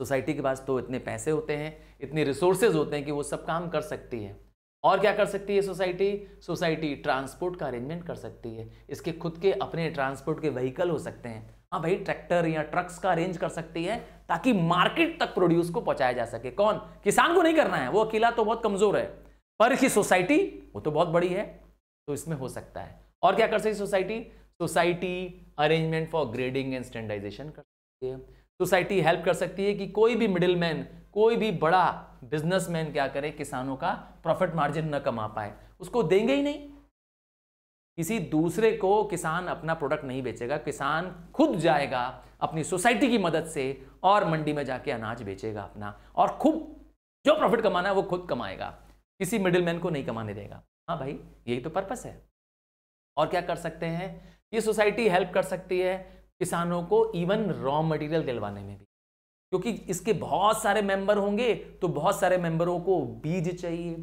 सोसाइटी के पास तो इतने पैसे होते हैं, इतने रिसोर्सेज होते हैं कि वो सब काम कर सकती है। और क्या कर सकती है सोसाइटी ट्रांसपोर्ट का अरेंजमेंट कर सकती है, इसके खुद के अपने ट्रांसपोर्ट के व्हीकल हो सकते हैं। हाँ भाई, ट्रैक्टर या ट्रक्स का अरेंज कर सकती है, ताकि मार्केट तक प्रोड्यूस को पहुंचाया जा सके। कौन? किसान को नहीं करना है, वो अकेला तो बहुत कमजोर है, पर इसकी सोसाइटी वो तो बहुत बड़ी है, तो इसमें हो सकता है। और क्या कर सकती society arrangement for grading and standardisation कर सकती है। सोसाइटी हेल्प कर सकती है कि कोई भी मिडिलमैन, कोई भी बड़ा बिजनेसमैन क्या करे, किसानों का प्रॉफिट मार्जिन न कमा पाए, उसको देंगे ही नहीं। किसी दूसरे को किसान अपना प्रोडक्ट नहीं बेचेगा, किसान खुद जाएगा अपनी सोसाइटी की मदद से और मंडी में जाके अनाज बेचेगा अपना, और खूब जो प्रॉफिट कमाना है वो खुद कमाएगा, किसी मिडिलमैन को नहीं कमाने देगा। हाँ भाई, यही तो पर्पस है। और क्या कर सकते हैं, ये सोसाइटी हेल्प कर सकती है किसानों को इवन रॉ मटेरियल दिलवाने में भी, क्योंकि इसके बहुत सारे मेंबर होंगे, तो बहुत सारे मेंबरों को बीज चाहिए,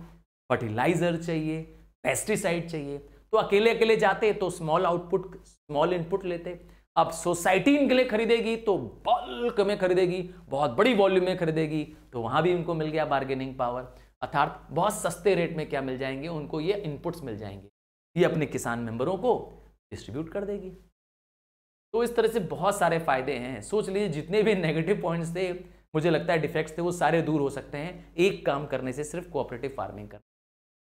फर्टिलाइजर चाहिए, पेस्टिसाइड चाहिए। तो अकेले अकेले जाते तो स्मॉल आउटपुट स्मॉल इनपुट लेते। अब सोसाइटी इनके लिए खरीदेगी तो बल्क में खरीदेगी, बहुत बड़ी वॉल्यूम में खरीदेगी, तो वहां भी उनको मिल गया बार्गेनिंग पावर, अर्थात बहुत सस्ते रेट में क्या मिल जाएंगे उनको, ये इनपुट्स मिल जाएंगे, ये अपने किसान मेंबरों को डिस्ट्रीब्यूट कर देगी। तो इस तरह से बहुत सारे फायदे हैं। सोच लीजिए, जितने भी नेगेटिव पॉइंट्स थे, मुझे लगता है डिफेक्ट्स थे, वो सारे दूर हो सकते हैं एक काम करने से, सिर्फ कोऑपरेटिव फार्मिंग करना।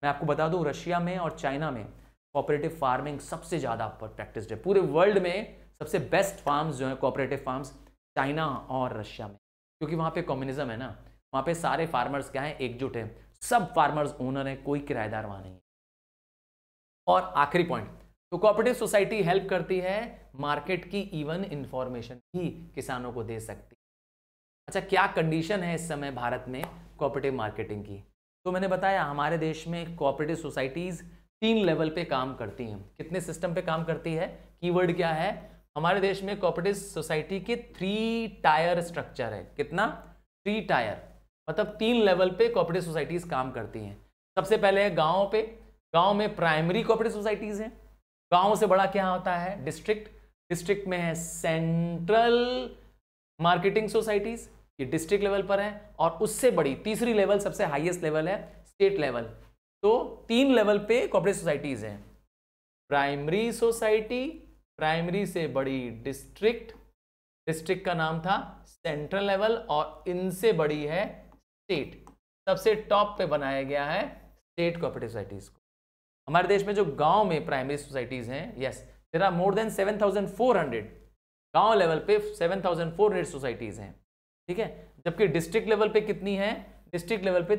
मैं आपको बता दूं, रशिया में और चाइना में कोऑपरेटिव फार्मिंग सबसे ज़्यादा प्रैक्टिस्ड है। पूरे वर्ल्ड में सबसे बेस्ट फार्म्स जो है कोऑपरेटिव फार्म्स, चाइना और रशिया में, क्योंकि वहाँ पे कम्युनिज्म है ना, वहाँ पे सारे फार्मर्स क्या हैं, एकजुट हैं, सब फार्मर्स ओनर हैं, कोई किराएदार वहाँ नहीं है। और आखिरी पॉइंट, तो कोऑपरेटिव सोसाइटी हेल्प करती है मार्केट की इवन इंफॉर्मेशन भी किसानों को दे सकती है। अच्छा, क्या कंडीशन है इस समय भारत में कोऑपरेटिव मार्केटिंग की। तो मैंने बताया हमारे देश में कोऑपरेटिव सोसाइटीज़ 3 लेवल पे काम करती हैं। कितने सिस्टम पे काम करती है, कीवर्ड क्या है, हमारे देश में कोऑपरेटिव सोसाइटी के 3 टायर स्ट्रक्चर है। कितना, 3 टायर, मतलब 3 लेवल पे कोऑपरेटिव सोसाइटीज काम करती हैं। सबसे पहले है गाँव पे, गाँव में प्राइमरी कोऑपरेटिव सोसाइटीज हैं। गाँव से बड़ा क्या होता है, डिस्ट्रिक्ट, डिस्ट्रिक्ट में है सेंट्रल मार्केटिंग सोसाइटीज, ये डिस्ट्रिक्ट लेवल पर है। और उससे बड़ी तीसरी लेवल, सबसे हाईएस्ट लेवल है स्टेट लेवल। तो 3 लेवल पे कोऑपरेटिव सोसाइटीज हैं, प्राइमरी सोसाइटी, प्राइमरी से बड़ी डिस्ट्रिक्ट, डिस्ट्रिक्ट का नाम था सेंट्रल लेवल, और इनसे बड़ी है स्टेट। सबसे टॉप पे बनाया गया है स्टेट कोऑपरेटिव सोसाइटीज को। हमारे देश में जो गांव में प्राइमरी सोसाइटीज हैं, yes there are more than 7400, गांव लेवल पे 7400 सोसाइटीज हैं, ठीक है। जबकि डिस्ट्रिक्ट लेवल पे कितनी है, डिस्ट्रिक्ट लेवल पे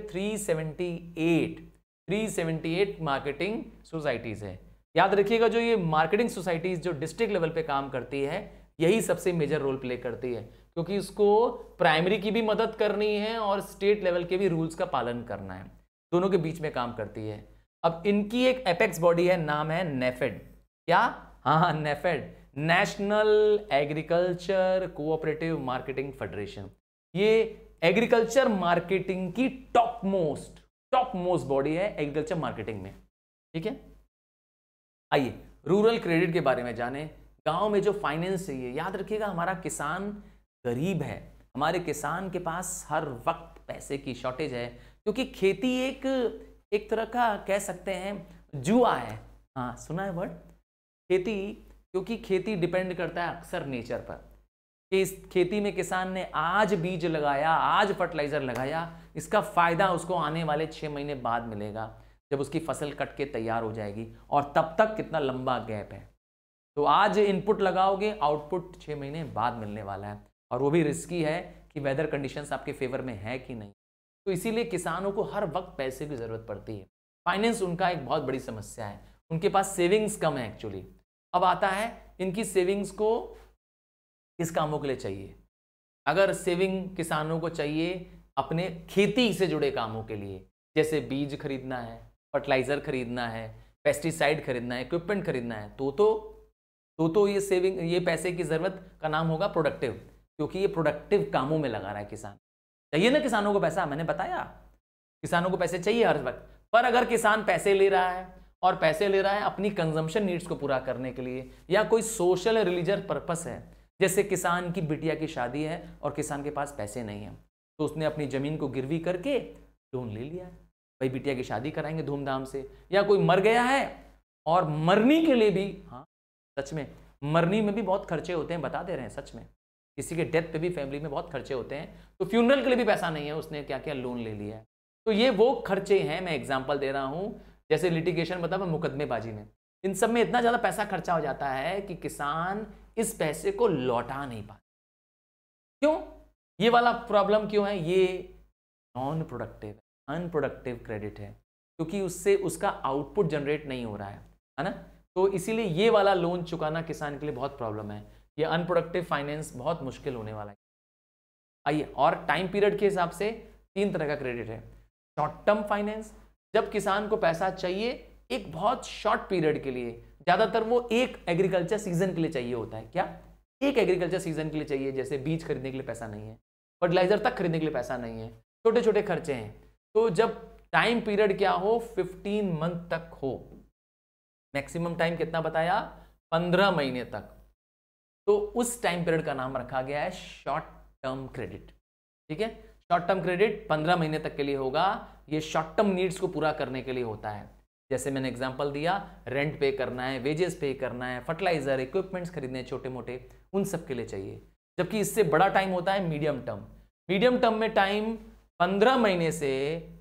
378 मार्केटिंग सोसाइटीज है। याद रखिएगा, जो ये मार्केटिंग सोसाइटीज जो डिस्ट्रिक्ट लेवल पे काम करती है, यही सबसे मेजर रोल प्ले करती है, क्योंकि उसको प्राइमरी की भी मदद करनी है और स्टेट लेवल के भी रूल्स का पालन करना है, दोनों के बीच में काम करती है। अब इनकी एक एपेक्स बॉडी है, नाम है नेफेड। क्या, हाँ NAFED, national agriculture cooperative marketing federation. ये एग्रीकल्चर मार्केटिंग की टॉप मोस्ट बॉडी है एग्रीकल्चर मार्केटिंग में, ठीक है। आइए रूरल क्रेडिट के बारे में जाने। गांव में जो फाइनेंस चाहिए, याद रखिएगा हमारा किसान गरीब है, हमारे किसान के पास हर वक्त पैसे की शॉर्टेज है, क्योंकि खेती एक तरह का कह सकते हैं जुआ है। हाँ सुना है वर्ड खेती, क्योंकि खेती डिपेंड करता है अक्सर नेचर पर कि इस खेती में किसान ने आज बीज लगाया, आज फर्टिलाइजर लगाया, इसका फायदा उसको आने वाले 6 महीने बाद मिलेगा, जब उसकी फसल कट के तैयार हो जाएगी, और तब तक कितना लंबा गैप है। तो आज इनपुट लगाओगे, आउटपुट 6 महीने बाद मिलने वाला है, और वो भी रिस्की है कि वेदर कंडीशंस आपके फेवर में है कि नहीं। तो इसीलिए किसानों को हर वक्त पैसे की ज़रूरत पड़ती है। फाइनेंस उनका एक बहुत बड़ी समस्या है, उनके पास सेविंग्स कम है एक्चुअली। अब आता है इनकी सेविंग्स को किस कामों के लिए चाहिए। अगर सेविंग किसानों को चाहिए अपने खेती से जुड़े कामों के लिए, जैसे बीज खरीदना है, फर्टिलाइजर खरीदना है, पेस्टिसाइड खरीदना है, इक्विपमेंट खरीदना है, तो ये सेविंग, ये पैसे की ज़रूरत का नाम होगा प्रोडक्टिव, क्योंकि ये प्रोडक्टिव कामों में लगा रहा है किसान। चाहिए ना किसानों को पैसा, मैंने बताया किसानों को पैसे चाहिए हर वक्त। पर अगर किसान पैसे ले रहा है, और पैसे ले रहा है अपनी कंजम्पशन नीड्स को पूरा करने के लिए, या कोई सोशल रिलीजियस पर्पस है, जैसे किसान की बिटिया की शादी है और किसान के पास पैसे नहीं है, तो उसने अपनी ज़मीन को गिरवी करके लोन ले लिया है, भाई बिटिया की शादी कराएंगे धूमधाम से। या कोई मर गया है और मरनी के लिए भी, हाँ सच में मरनी में भी बहुत खर्चे होते हैं, बता दे रहे हैं सच में, किसी के डेथ पे भी फैमिली में बहुत खर्चे होते हैं, तो फ्यूनरल के लिए भी पैसा नहीं है, उसने क्या क्या लोन ले लिया है। तो ये वो खर्चे हैं, मैं एग्जांपल दे रहा हूँ, जैसे लिटिगेशन मतलब मुकदमेबाजी में, इन सब में इतना ज़्यादा पैसा खर्चा हो जाता है कि किसान इस पैसे को लौटा नहीं पाता। क्यों, ये वाला प्रॉब्लम क्यों है, ये नॉन प्रोडक्टिव, अनप्रोडक्टिव क्रेडिट है, क्योंकि उससे उसका आउटपुट जनरेट नहीं हो रहा है ना। तो इसीलिए ये वाला लोन चुकाना किसान के लिए बहुत प्रॉब्लम है, ये अनप्रोडक्टिव फाइनेंस बहुत मुश्किल होने वाला है। आइए, और टाइम पीरियड के हिसाब से 3 तरह का क्रेडिट है। शॉर्ट टर्म फाइनेंस, जब किसान को पैसा चाहिए एक बहुत शॉर्ट पीरियड के लिए, ज़्यादातर वो एक एग्रीकल्चर सीजन के लिए चाहिए होता है। क्या, एक एग्रीकल्चर सीजन के लिए चाहिए, जैसे बीज खरीदने के लिए पैसा नहीं है, फर्टिलाइजर तक खरीदने के लिए पैसा नहीं है, छोटे छोटे खर्चे हैं। तो जब टाइम पीरियड क्या हो, 15 मंथ तक हो, मैक्सिमम टाइम कितना बताया, 15 महीने तक, तो उस टाइम पीरियड का नाम रखा गया है शॉर्ट टर्म क्रेडिट। ठीक है, शॉर्ट टर्म क्रेडिट 15 महीने तक के लिए होगा, ये शॉर्ट टर्म नीड्स को पूरा करने के लिए होता है। जैसे मैंने एग्जांपल दिया, रेंट पे करना है, वेजेस पे करना है, फर्टिलाइजर, इक्विपमेंट्स खरीदने हैं छोटे मोटे, उन सब के लिए चाहिए। जबकि इससे बड़ा टाइम होता है मीडियम टर्म। मीडियम टर्म में टाइम 15 महीने से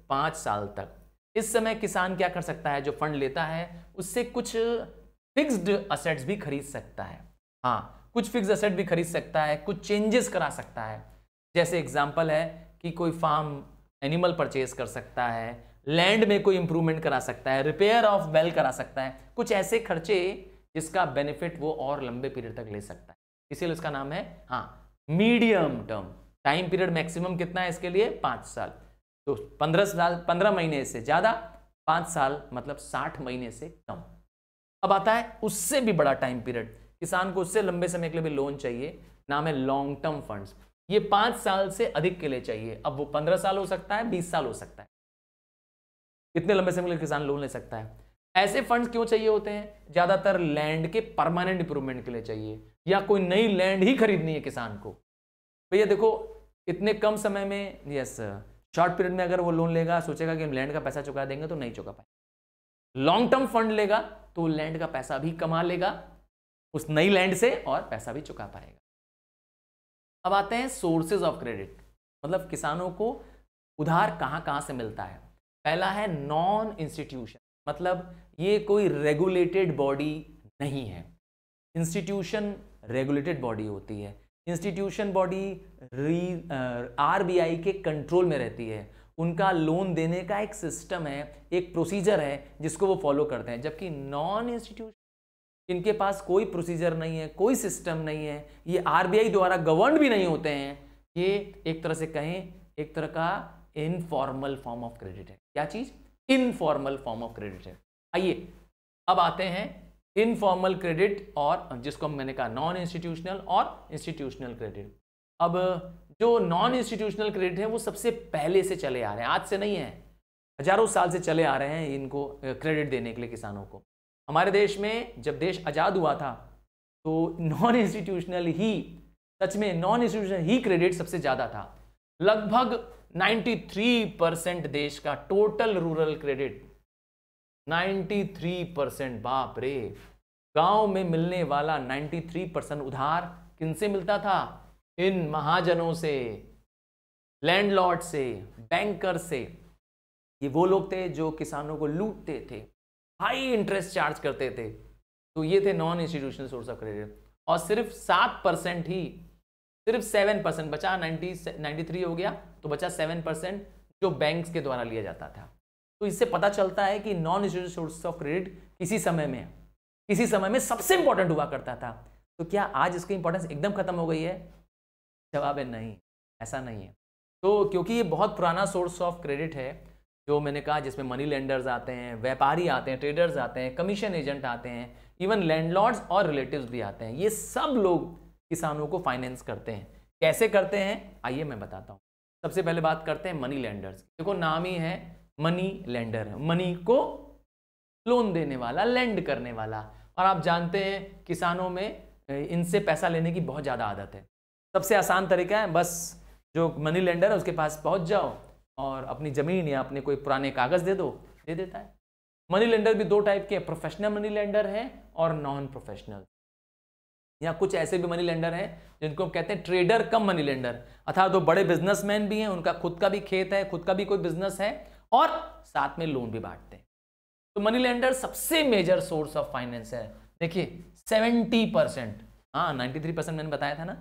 5 साल तक। इस समय किसान क्या कर सकता है, जो फंड लेता है उससे कुछ फिक्स्ड असेट्स भी खरीद सकता है। हाँ, कुछ फिक्स्ड असेट भी खरीद सकता है, कुछ चेंजेस करा सकता है। जैसे एग्जांपल है कि कोई फार्म एनिमल परचेज कर सकता है, लैंड में कोई इंप्रूवमेंट करा सकता है, रिपेयर ऑफ वेल करा सकता है, कुछ ऐसे खर्चे जिसका बेनिफिट वो और लंबे पीरियड तक ले सकता है। इसीलिए उसका नाम है medium term. Time period maximum कितना है इसके लिए, 5 साल। तो 15 महीने से ज्यादा, 5 साल मतलब 60 महीने से कम। अब आता है उससे भी बड़ा टाइम पीरियड, किसान को उससे लंबे समय के लिए भी लोन चाहिए, नाम है लॉन्ग टर्म फंड्स। ये 5 साल से अधिक के लिए चाहिए। अब वो 15 साल हो सकता है, 20 साल हो सकता है, इतने लंबे समय के लिए किसान लोन ले सकता है। ऐसे फंड्स क्यों चाहिए होते हैं? ज्यादातर लैंड के परमानेंट इंप्रूवमेंट के लिए चाहिए, या कोई नई लैंड ही खरीदनी है किसान को। भैया देखो इतने कम समय में, यस शॉर्ट पीरियड में अगर वो लोन लेगा, सोचेगा कि हम लैंड का पैसा चुका देंगे, तो नहीं चुका पाएगा। लॉन्ग टर्म फंड लेगा तो लैंड का पैसा भी कमा लेगा उस नई लैंड से और पैसा भी चुका पाएगा। अब आते हैं सोर्सेज ऑफ क्रेडिट, मतलब किसानों को उधार कहां कहां से मिलता है। पहला है नॉन इंस्टीट्यूशन, मतलब ये कोई रेगुलेटेड बॉडी नहीं है। इंस्टीट्यूशन रेगुलेटेड बॉडी होती है। इंस्टीट्यूशन बॉडी आरबीआई के कंट्रोल में रहती है। उनका लोन देने का एक सिस्टम है, एक प्रोसीजर है जिसको वो फॉलो करते हैं। जबकि नॉन इंस्टीट्यूशन, इनके पास कोई प्रोसीजर नहीं है, कोई सिस्टम नहीं है, ये आरबीआई द्वारा गवर्न भी नहीं होते हैं। ये एक तरह से कहें, एक तरह का इनफॉर्मल फॉर्म ऑफ क्रेडिट है। क्या चीज? इनफॉर्मल फॉर्म ऑफ क्रेडिट है। आइए अब आते हैं इनफॉर्मल क्रेडिट, और जिसको मैंने कहा नॉन इंस्टीट्यूशनल और इंस्टीट्यूशनल क्रेडिट। अब जो नॉन इंस्टीट्यूशनल क्रेडिट है वो सबसे पहले से चले आ रहे हैं, आज से नहीं है, हजारों साल से चले आ रहे हैं इनको क्रेडिट देने के लिए किसानों को। हमारे देश में जब देश आजाद हुआ था तो नॉन इंस्टीट्यूशनल ही, सच में नॉन इंस्टीट्यूशनल ही क्रेडिट सबसे ज्यादा था। लगभग 93% देश का टोटल रूरल क्रेडिट, 93%, बाप रे। गांव में मिलने वाला 93% उधार किनसे मिलता था? इन महाजनों से, लैंडलॉर्ड से, बैंकर से। ये वो लोग थे जो किसानों को लूटते थे, हाई इंटरेस्ट चार्ज करते थे। तो ये थे non institutional source of credit. और सिर्फ 7% ही, सिर्फ 7% बचा, 93 हो गया तो बचा 7% जो बैंक्स के द्वारा लिया जाता था। तो इससे पता चलता है कि non institutional source of credit किसी समय में सबसे इंपॉर्टेंट हुआ करता था। तो क्या आज इसकी इंपॉर्टेंस एकदम खत्म हो गई है? जवाब है नहीं, ऐसा नहीं है। तो क्योंकि ये बहुत पुराना सोर्स ऑफ क्रेडिट है, जो मैंने कहा जिसमें मनी लेंडर्स आते हैं, व्यापारी आते हैं, ट्रेडर्स आते हैं, कमीशन एजेंट आते हैं, इवन लैंडलॉर्ड्स और रिलेटिव्स भी आते हैं। ये सब लोग किसानों को फाइनेंस करते हैं। कैसे करते हैं आइए मैं बताता हूँ। सबसे पहले बात करते हैं मनी लेंडर्स। देखो नाम ही है मनी लेंडर, मनी को लोन देने वाला, लेंड करने वाला। और आप जानते हैं किसानों में इनसे पैसा लेने की बहुत ज़्यादा आदत है। सबसे आसान तरीका है, बस जो मनी लेंडर है उसके पास पहुंच जाओ और अपनी ज़मीन या अपने कोई पुराने कागज़ दे दो, दे देता है। मनी लेंडर भी दो टाइप के, प्रोफेशनल मनी लेंडर है और नॉन प्रोफेशनल। या कुछ ऐसे भी मनी लेंडर हैं जिनको कहते हैं ट्रेडर कम मनी लेंडर, अर्थात तो बड़े बिजनेसमैन भी हैं, उनका खुद का भी खेत है, खुद का भी कोई बिजनेस है और साथ में लोन भी बांटते हैं। तो मनी लेंडर सबसे मेजर सोर्स ऑफ फाइनेंस है। देखिए 70%, हाँ 93% मैंने बताया था ना,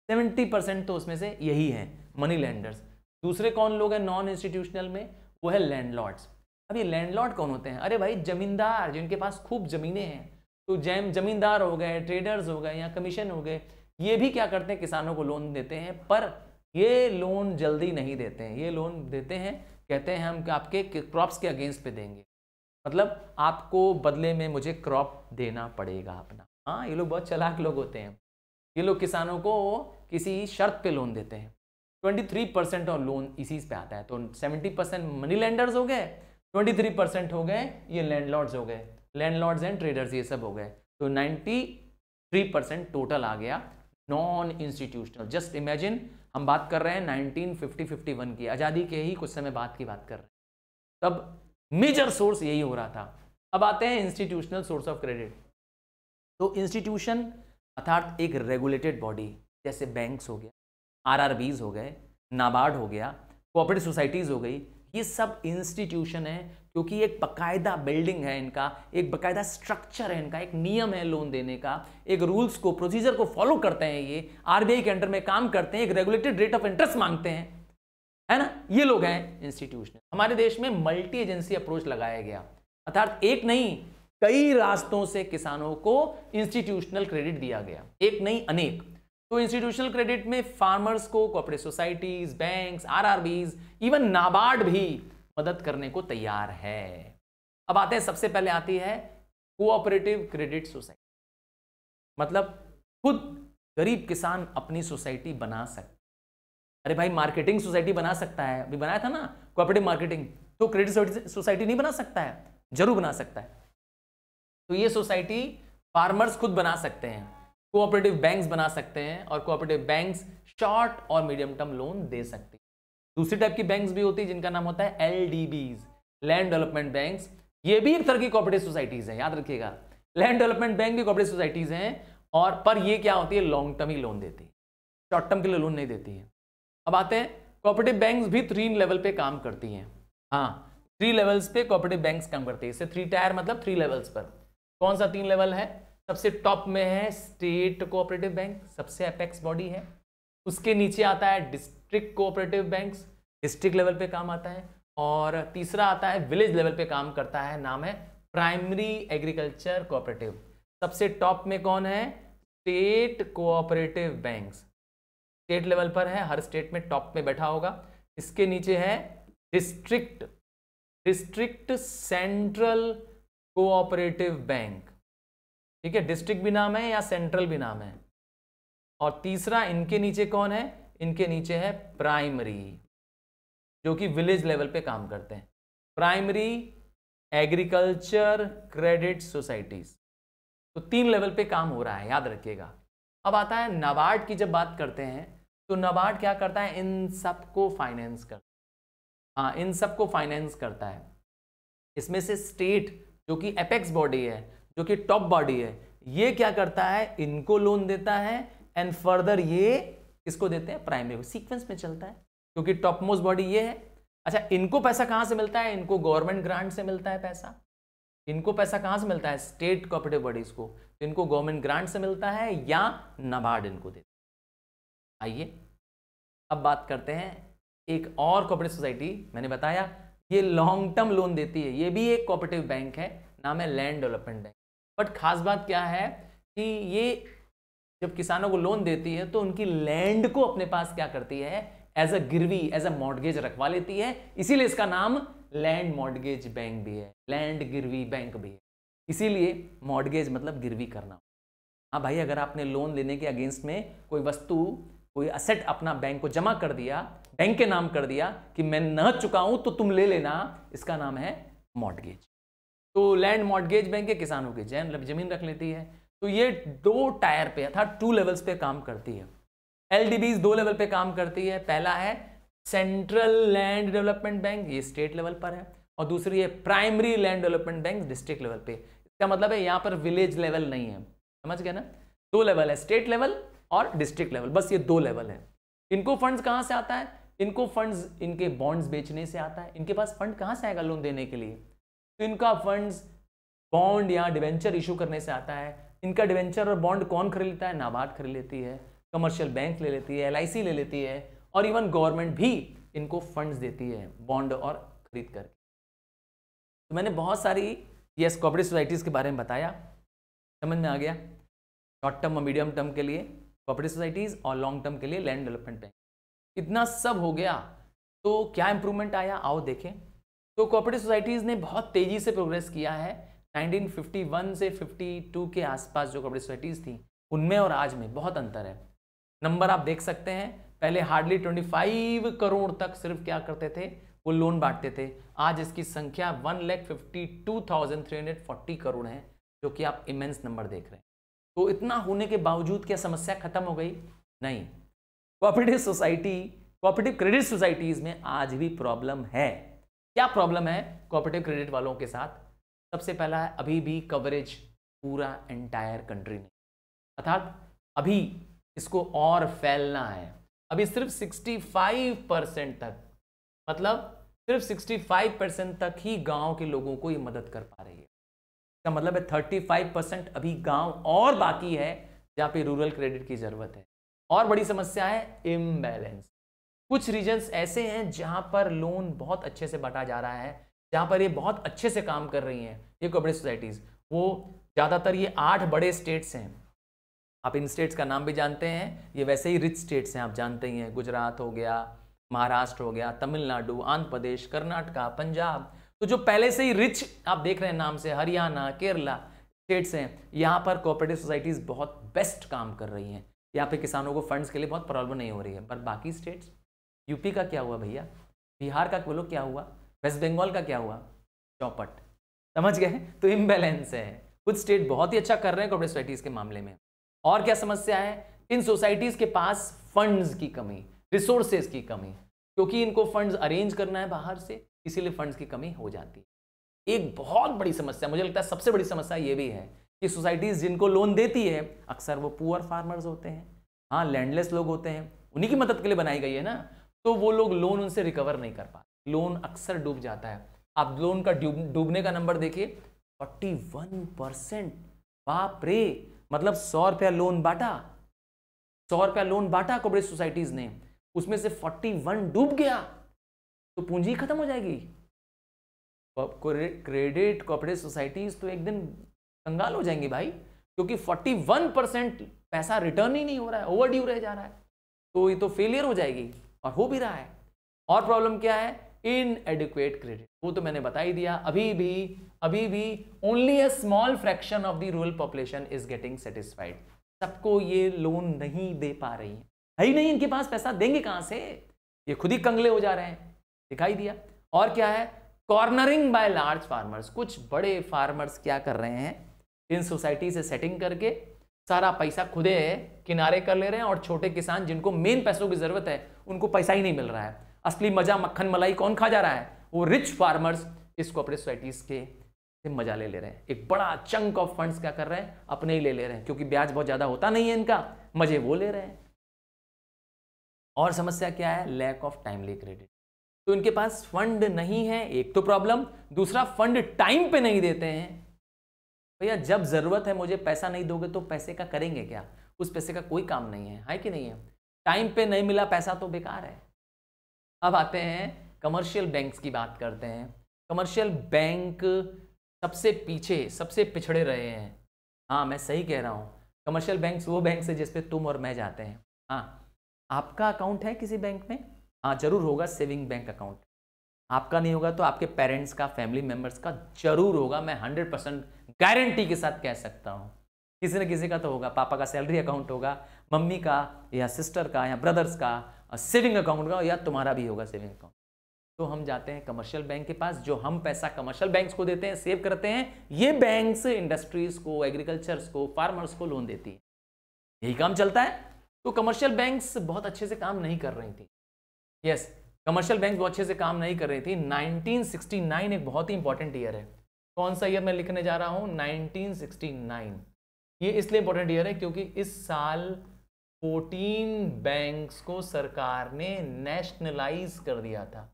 70% तो उसमें से यही है मनी लेंडर्स। दूसरे कौन लोग हैं नॉन इंस्टीट्यूशनल में? वो है लैंडलॉर्ड्स। अब ये लैंडलॉर्ड कौन होते हैं? अरे भाई जमींदार, जिनके पास खूब जमीनें हैं। तो जमींदार हो गए, ट्रेडर्स हो गए या कमीशन हो गए, ये भी क्या करते हैं? किसानों को लोन देते हैं, पर ये लोन जल्दी नहीं देते हैं। ये लोन देते हैं, कहते हैं हम आपके क्रॉप्स के अगेंस्ट पे देंगे, मतलब आपको बदले में मुझे क्रॉप देना पड़ेगा अपना। हाँ ये लोग बहुत चालाक लोग होते हैं। ये लोग किसानों को किसी शर्त पे लोन देते हैं। 23% और लोन इसी पे आता है। तो 70% मनी लेंडर्स हो गए, 23% हो गए ये लैंडलॉर्ड्स हो गए, लैंडलॉर्ड्स एंड ट्रेडर्स ये सब हो गए। तो 93% टोटल आ गया नॉन इंस्टीट्यूशनल। जस्ट इमेजिन हम बात कर रहे हैं 1950-51 की, आज़ादी के ही कुछ समय बाद की बात कर रहे हैं, तब मेजर सोर्स यही हो रहा था। अब आते हैं इंस्टीट्यूशनल सोर्स ऑफ क्रेडिट। तो इंस्टीट्यूशन अर्थात एक रेगुलेटेड बॉडी, जैसे बैंक्स हो गया, आरआरबीज हो गए, नाबार्ड हो गया, कोऑपरेटिव सोसाइटीज हो गई, ये सब इंस्टीट्यूशन है क्योंकि एक बकायदा बिल्डिंग है इनका, एक बकायदा स्ट्रक्चर है इनका, एक नियम है लोन देने का, एक रूल्स को, प्रोसीजर को फॉलो करते हैं। ये आरबीआई के अंडर में काम करते हैं, एक रेगुलेटेड रेट ऑफ इंटरेस्ट मांगते हैं, है ना। ये लोग हैं इंस्टीट्यूशन। हमारे देश में मल्टी एजेंसी अप्रोच लगाया गया, अर्थात एक नहीं कई रास्तों से किसानों को इंस्टीट्यूशनल क्रेडिट दिया गया। एक नहीं अनेक। तो इंस्टीट्यूशनल क्रेडिट में फार्मर्स को cooperative societies, banks, RRBs, even NABARD भी मदद करने को तैयार है। अब आते हैं, सबसे पहले आती है कोऑपरेटिव क्रेडिट सोसाइटी। मतलब खुद गरीब किसान अपनी सोसाइटी बना सकता है। अरे भाई, मार्केटिंग सोसाइटी बना सकता है, अभी बनाया था ना कोऑपरेटिव मार्केटिंग, तो क्रेडिट सोसाइटी नहीं बना सकता है? जरूर बना सकता है। तो ये सोसाइटी फार्मर्स खुद बना सकते हैं, कोऑपरेटिव बैंक्स बना सकते हैं, और कोऑपरेटिव बैंक्स शॉर्ट और मीडियम टर्म लोन दे सकती है। दूसरी टाइप की बैंक्स भी होती है जिनका नाम होता है एलडीबीज, लैंड डेवलपमेंट बैंक्स। ये भी एक तरह की कोऑपरेटिव सोसाइटीज हैं, याद रखिएगा। लैंड डेवलपमेंट बैंक भी कोऑपरेटिव सोसाइटीज हैं, और पर ये क्या होती है, लॉन्ग टर्म ही लोन देती है, शॉर्ट टर्म के लिए लोन नहीं देती है। अब आते हैं, कोऑपरेटिव बैंक्स भी 3 लेवल पे काम करती हैं। हाँ, 3 लेवल्स पे कोऑपरेटिव बैंक्स काम करती है। इससे 3 टायर मतलब 3 लेवल्स पर। कौन सा 3 लेवल है? सबसे टॉप में है स्टेट कोऑपरेटिव बैंक, सबसे एपेक्स बॉडी है। उसके नीचे आता है district cooperative banks, district level पे काम आता है। और तीसरा आता है विलेज लेवल पे काम करता है, नाम है प्राइमरी एग्रीकल्चर कोऑपरेटिव। सबसे टॉप में कौन है? State cooperative banks, state level पर है, हर स्टेट में टॉप में बैठा होगा। इसके नीचे है डिस्ट्रिक्ट सेंट्रल कोऑपरेटिव बैंक, ठीक है, डिस्ट्रिक्ट भी नाम है या सेंट्रल भी नाम है। और तीसरा इनके नीचे कौन है? इनके नीचे है प्राइमरी, जो कि विलेज लेवल पे काम करते हैं, प्राइमरी एग्रीकल्चर क्रेडिट सोसाइटीज। तो 3 लेवल पे काम हो रहा है, याद रखिएगा। अब आता है नाबार्ड की, जब बात करते हैं तो नाबार्ड क्या करता है? इन सबको फाइनेंस करता है। हाँ, इन सबको फाइनेंस करता है। इसमें से स्टेट, जो कि एपेक्स बॉडी है, जो कि टॉप बॉडी है, ये क्या करता है? इनको लोन देता है, एंड फर्दर ये किसको देते हैं? प्राइमरी को। सीक्वेंस में चलता है, क्योंकि टॉप मोस्ट बॉडी ये है। अच्छा, इनको पैसा कहां से मिलता है? इनको गवर्नमेंट ग्रांट से मिलता है पैसा। इनको पैसा कहां से मिलता है? स्टेट कोऑपरेटिव बॉडीज को। तो इनको गवर्नमेंट ग्रांट से मिलता है या नाबार्ड इनको देता है। आइए अब बात करते हैं एक और कोऑपरेटिव सोसाइटी। मैंने बताया ये लॉन्ग टर्म लोन देती है, ये भी एक कोऑपरेटिव बैंक है, नाम है लैंड डेवलपमेंट बैंक। बट खास बात क्या है कि ये जब किसानों को लोन देती है तो उनकी लैंड को अपने पास क्या करती है? एज अ गिरवी, एज अ मॉर्गेज रखवा लेती है। इसीलिए इसका नाम लैंड मॉर्गेज बैंक भी है, लैंड गिरवी बैंक भी है। इसीलिए मॉर्गेज मतलब गिरवी करना। हाँ भाई, अगर आपने लोन लेने के अगेंस्ट में कोई वस्तु, कोई असेट अपना बैंक को जमा कर दिया, बैंक के नाम कर दिया कि मैं न चुकाऊं तो तुम ले लेना, इसका नाम है मॉर्गेज। तो लैंड मॉर्गेज बैंक के किसानों की जमीन रख लेती है। तो ये 2 टायर पे अर्थात 2 लेवल्स पे काम करती है। एलडीबीज 2 लेवल पे काम करती है। पहला है सेंट्रल लैंड डेवलपमेंट बैंक, ये स्टेट लेवल पर है, और दूसरी है primary land development bank, district level पे। इसका मतलब है यहाँ पर विलेज लेवल नहीं है, समझ गए ना? 2 लेवल है, स्टेट लेवल और डिस्ट्रिक्ट लेवल, बस ये 2 लेवल है। इनको फंड्स कहाँ से आता है? इनको फंड्स इनके बॉन्ड्स बेचने से आता है। इनके पास फंड कहाँ से आएगा लोन देने के लिए? तो इनका फंड्स बॉन्ड या डिवेंचर इशू करने से आता है। इनका डिवेंचर और बॉन्ड कौन खरीद लेता है? नाबार्ड खरीद लेती है, कमर्शियल बैंक ले लेती है, एलआईसी ले लेती है, और इवन गवर्नमेंट भी इनको फंड्स देती है बॉन्ड और खरीद कर। तो मैंने बहुत सारी यस कोऑपरेटिव सोसाइटीज के बारे में बताया, समझ में आ गया? शॉर्ट टर्म और मीडियम टर्म के लिए कोऑपरेटिव सोसाइटीज और लॉन्ग टर्म के लिए लैंड डेवलपमेंट बैंक। इतना सब हो गया तो क्या इंप्रूवमेंट आया, आओ देखें। तो कोऑपरेटिव सोसाइटीज ने बहुत तेजी से प्रोग्रेस किया है। 1951 से 52 के आसपास जो कोऑपरेटिव सोसाइटीज थी उनमें और आज में बहुत अंतर है। नंबर आप देख सकते हैं, पहले हार्डली 25 करोड़ तक सिर्फ क्या करते थे? वो लोन बांटते थे। आज इसकी संख्या 1,52,340 करोड़ है, जो कि आप इमेंस नंबर देख रहे हैं। तो इतना होने के बावजूद क्या समस्या खत्म हो गई? नहीं। कोऑपरेटिव क्रेडिट सोसाइटीज में आज भी प्रॉब्लम है। क्या प्रॉब्लम है कोऑपरेटिव क्रेडिट वालों के साथ? सबसे पहला है, अभी भी कवरेज पूरा एंटायर कंट्री में, अर्थात अभी इसको और फैलना है। अभी सिर्फ 65% तक, मतलब सिर्फ 65% तक ही गांव के लोगों को ये मदद कर पा रही है। इसका मतलब है 35% अभी गांव और बाकी है जहां पे रूरल क्रेडिट की जरूरत है। और बड़ी समस्या है इम्बैलेंस। कुछ रीजन्स ऐसे हैं जहां पर लोन बहुत अच्छे से बांटा जा रहा है, जहां पर ये बहुत अच्छे से काम कर रही हैं ये कोऑपरेटिव सोसाइटीज। वो ज़्यादातर ये 8 बड़े स्टेट्स हैं, आप इन स्टेट्स का नाम भी जानते हैं, ये वैसे ही रिच स्टेट्स हैं, आप जानते ही हैं, गुजरात हो गया, महाराष्ट्र हो गया, तमिलनाडु, आंध्र प्रदेश, कर्नाटका, पंजाब। तो जो पहले से ही रिच आप देख रहे हैं नाम से, हरियाणा, केरला स्टेट्स हैं, यहाँ पर कोऑपरेटिव सोसाइटीज बहुत बेस्ट काम कर रही हैं। यहाँ पे किसानों को फंड्स के लिए बहुत प्रॉब्लम नहीं हो रही है। पर बाकी स्टेट्स, यूपी का क्या हुआ भैया, बिहार का बोलो क्या हुआ, वेस्ट बंगाल का क्या हुआ, चौपट। समझ गए? तो इम्बैलेंस है। कुछ स्टेट बहुत ही अच्छा कर रहे हैं कोऑपरेटिव सोसाइटीज के मामले में। और क्या समस्या है? इन सोसाइटीज के पास फंड्स की कमी, रिसोर्सेज की कमी, क्योंकि इनको फंड्स अरेंज करना है बाहर से, इसीलिए फंड्स की कमी हो जाती है। एक बहुत बड़ी समस्या, मुझे लगता है सबसे बड़ी समस्या ये भी है कि सोसाइटीज जिनको लोन देती है अक्सर वो पुअर फार्मर्स होते हैं, हाँ लैंडलेस लोग होते हैं, उन्हीं की मदद के लिए बनाई गई है ना, तो वो लोग लोन उनसे रिकवर नहीं कर पाते, लोन अक्सर डूब जाता है। आप लोन का डूबने का नंबर देखिए 41%। बाप रे, मतलब 100 रुपया लोन बांटा, 100 रुपया लोन बांटा कोऑपरेटिव सोसाइटीज ने, उसमें से 41 डूब गया तो पूंजी खत्म हो जाएगी। क्रेडिट कोऑपरेटिव सोसाइटीज तो एक दिन कंगाल हो जाएंगी भाई, क्योंकि 41% पैसा रिटर्न ही नहीं हो रहा है, ओवर ड्यू रह जा रहा है, तो ये तो फेलियर हो जाएगी, और हो भी रहा है। और प्रॉब्लम क्या है? इनएडिक्वेट क्रेडिट, वो तो मैंने बता ही दिया। अभी भी only a small fraction of the rural population is getting satisfied. सबको ये लोन नहीं दे पा रही है ही नहीं, इनके पास पैसा देंगे कहां से, ये खुद ही कंगले हो जा रहे हैं, दिखाई दिया। और क्या है? Cornering by large farmers. कुछ बड़े फार्मर्स क्या कर रहे हैं, इन सोसाइटी से सेटिंग करके सारा पैसा खुदे किनारे कर ले रहे हैं, और छोटे किसान जिनको मेन पैसों की जरूरत है उनको पैसा ही नहीं मिल रहा है। असली मजा मक्खन मलाई कौन खा जा रहा है? वो रिच फार्मर्स इस कोऑपरेटिव सोसाइटीज के से मजा ले रहे हैं। एक बड़ा चंक ऑफ फंड्स क्या कर रहे हैं, अपने ही ले रहे हैं, क्योंकि ब्याज बहुत ज्यादा होता नहीं है इनका, मजे वो ले रहे हैं। और समस्या क्या है? Lack of timely credit. तो इनके पास फंड नहीं है, एक तो प्रॉब्लम, दूसरा फंड टाइम पे नहीं देते हैं। भैया जब जरूरत है मुझे पैसा नहीं दोगे तो पैसे का करेंगे क्या? उस पैसे का कोई काम नहीं है कि नहीं है? टाइम पे नहीं मिला पैसा तो बेकार है। अब आते हैं कमर्शियल बैंक्स की बात करते हैं। कमर्शियल बैंक सबसे पीछे, सबसे पिछड़े रहे हैं। हाँ मैं सही कह रहा हूँ, कमर्शियल बैंक्स वो बैंक है जिसपे तुम और मैं जाते हैं। हाँ, आपका अकाउंट है किसी बैंक में? हाँ जरूर होगा, सेविंग बैंक अकाउंट। आपका नहीं होगा तो आपके पेरेंट्स का, फैमिली मेंबर्स का जरूर होगा, मैं 100% गारंटी के साथ कह सकता हूँ। किसी न किसी का तो होगा, पापा का सैलरी अकाउंट होगा, मम्मी का या सिस्टर का या ब्रदर्स का सेविंग अकाउंट होगा, या तुम्हारा भी होगा सेविंग अकाउंट। तो हम जाते हैं कमर्शियल बैंक के पास, जो हम पैसा कमर्शियल बैंक्स को देते हैं, सेव करते हैं। ये बैंक्स इंडस्ट्रीज को, एग्रीकल्चर्स को, फार्मर्स को लोन देती है, यही काम चलता है। तो कमर्शियल बैंक्स बहुत अच्छे से काम नहीं कर रही थी। यस, कमर्शियल बैंक बहुत अच्छे से काम नहीं कर रही थी। 1969 एक बहुत ही इंपॉर्टेंट ईयर है। कौन सा ईयर मैं लिखने जा रहा हूं? 1969। ये इसलिए इंपॉर्टेंट ईयर है क्योंकि इस साल 14 बैंक्स को सरकार ने नेशनलाइज कर दिया था।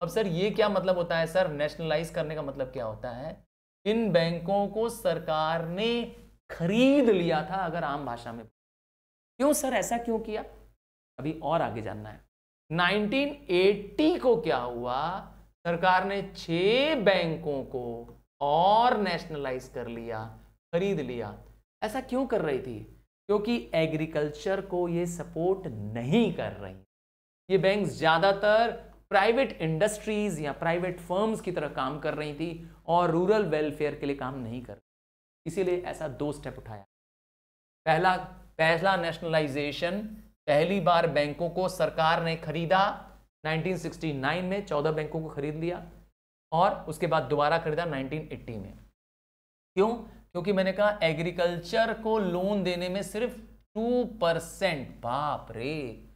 अब सर ये क्या मतलब होता है? सर नेशनलाइज करने का मतलब क्या होता है? इन बैंकों को सरकार ने खरीद लिया था, अगर आम भाषा में। क्यों सर, ऐसा क्यों किया? अभी और आगे जानना है। 1980 को क्या हुआ? सरकार ने 6 बैंकों को और नेशनलाइज कर लिया, खरीद लिया। ऐसा क्यों कर रही थी? क्योंकि एग्रीकल्चर को ये सपोर्ट नहीं कर रही। ये बैंक ज्यादातर प्राइवेट इंडस्ट्रीज या प्राइवेट फर्म्स की तरह काम कर रही थी और रूरल वेलफेयर के लिए काम नहीं कर रही। इसीलिए ऐसा 2 स्टेप उठाया। पहला नेशनलाइजेशन, पहली बार बैंकों को सरकार ने खरीदा 1969 में, 14 बैंकों को खरीद लिया, और उसके बाद दोबारा खरीदा 1980 में। क्यों? क्योंकि मैंने कहा एग्रीकल्चर को लोन देने में सिर्फ 2%, बाप रे,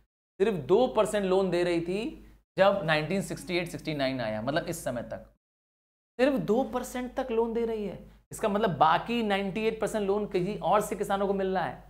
सिर्फ 2% लोन दे रही थी जब 1968-69 आया, मतलब इस समय तक सिर्फ 2% तक लोन दे रही है। इसका मतलब बाकी 98% लोन किसी और से किसानों को मिल रहा है।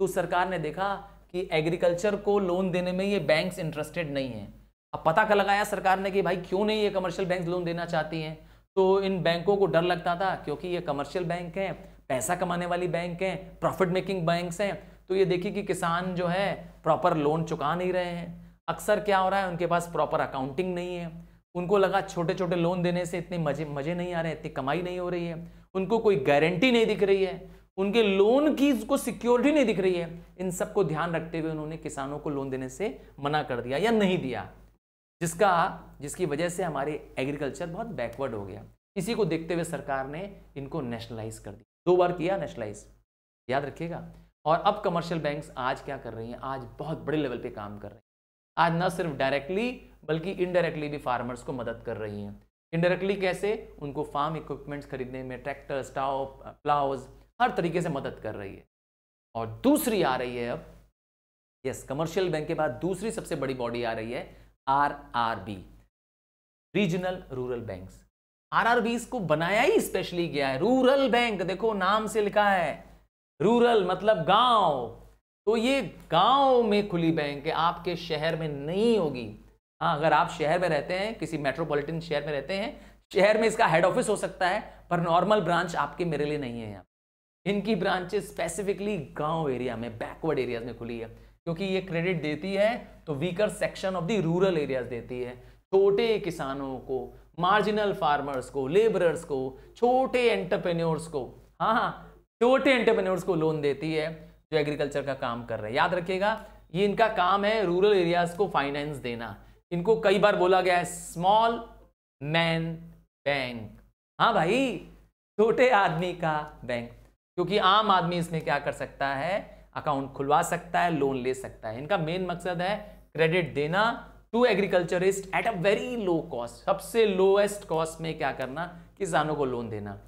तो सरकार ने देखा कि एग्रीकल्चर को लोन देने में ये बैंक्स इंटरेस्टेड नहीं है। अब पता कर लगाया सरकार ने कि भाई क्यों नहीं ये कमर्शियल बैंक लोन देना चाहती हैं। तो इन बैंकों को डर लगता था क्योंकि ये कमर्शियल बैंक हैं, पैसा कमाने वाली बैंक हैं, प्रॉफिट मेकिंग बैंक्स हैं। तो ये देखिए कि किसान जो है प्रॉपर लोन चुका नहीं रहे हैं। अक्सर क्या हो रहा है, उनके पास प्रॉपर अकाउंटिंग नहीं है। उनको लगा छोटे छोटे लोन देने से इतने मजे नहीं आ रहे हैं, इतनी कमाई नहीं हो रही है, उनको कोई गारंटी नहीं दिख रही है। उनके लोन की को सिक्योरिटी नहीं दिख रही है। इन सबको ध्यान रखते हुए उन्होंने किसानों को लोन देने से मना कर दिया या नहीं दिया, जिसकी वजह से हमारे एग्रीकल्चर बहुत बैकवर्ड हो गया। इसी को देखते हुए सरकार ने इनको नेशनलाइज कर दिया, 2 बार किया नेशनलाइज, याद रखिएगा। और अब कमर्शियल बैंक्स आज क्या कर रही हैं, आज बहुत बड़े लेवल पे काम कर रही हैं। आज न सिर्फ डायरेक्टली बल्कि इनडायरेक्टली भी फार्मर्स को मदद कर रही हैं। इनडायरेक्टली कैसे, उनको फार्म इक्विपमेंट्स खरीदने में, ट्रैक्टर, स्टाव, प्लाउज, हर तरीके से मदद कर रही है। और दूसरी आ रही है अब, यस, कमर्शियल बैंक के बाद दूसरी सबसे बड़ी बॉडी आ रही है RRB, regional rural banks. RRBs को बनाया ही स्पेशली गया है, रूरल बैंक, देखो नाम से लिखा है रूरल मतलब गांव, तो ये गांव में खुली बैंक है, आपके शहर में नहीं होगी। हाँ, अगर आप शहर में रहते हैं, किसी मेट्रोपॉलिटन शहर में रहते हैं, शहर में इसका हेड ऑफिस हो सकता है, पर नॉर्मल ब्रांच आपके मेरे लिए नहीं है। यहाँ इनकी ब्रांचेस स्पेसिफिकली गांव एरिया में, बैकवर्ड एरियाज में खुली है, क्योंकि ये क्रेडिट देती है तो weaker section of the rural areas देती है, छोटे किसानों को, मार्जिनल फार्मर्स को, लेबरर्स को, छोटे एंटरप्रेन्योर्स को, हाँ, छोटे एंटरप्रेन्योर्स को लोन देती है जो एग्रीकल्चर का काम कर रहे हैं। याद रखिएगा, ये इनका काम है रूरल एरियाज को फाइनेंस देना। इनको कई बार बोला गया है स्मॉल मैन बैंक, हाँ भाई, छोटे आदमी का बैंक, क्योंकि आम आदमी इसमें क्या कर सकता है, अकाउंट खुलवा सकता है, लोन ले सकता है। इनका मेन मकसद है क्रेडिट देना to agriculturist at a very low cost, सबसे लोएस्ट कॉस्ट में क्या करना, किसानों को लोन देना।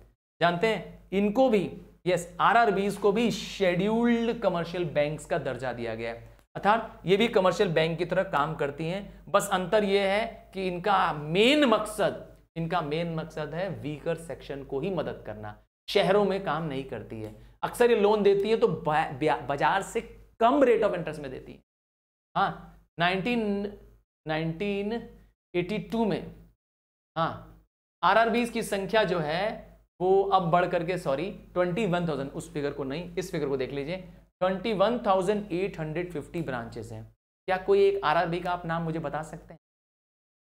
जानते हैं इनको भी, यस, RRBs को भी शेड्यूल्ड कमर्शियल बैंक्स का दर्जा दिया गया है, अर्थात ये भी कमर्शियल बैंक की तरह काम करती हैं। बस अंतर ये है कि इनका मेन मकसद है वीकर सेक्शन को ही मदद करना, शहरों में काम नहीं करती है। अक्सर ये लोन देती है तो बाजार से कम रेट ऑफ इंटरेस्ट में देती है। हाँ, 1982 में, हाँ, RRBs की संख्या जो है वो अब बढ़ करके 21,000, उस फिगर को नहीं, इस फिगर को देख लीजिए, 21,850 ब्रांचेस हैं। क्या कोई एक RRB का आप नाम मुझे बता सकते हैं?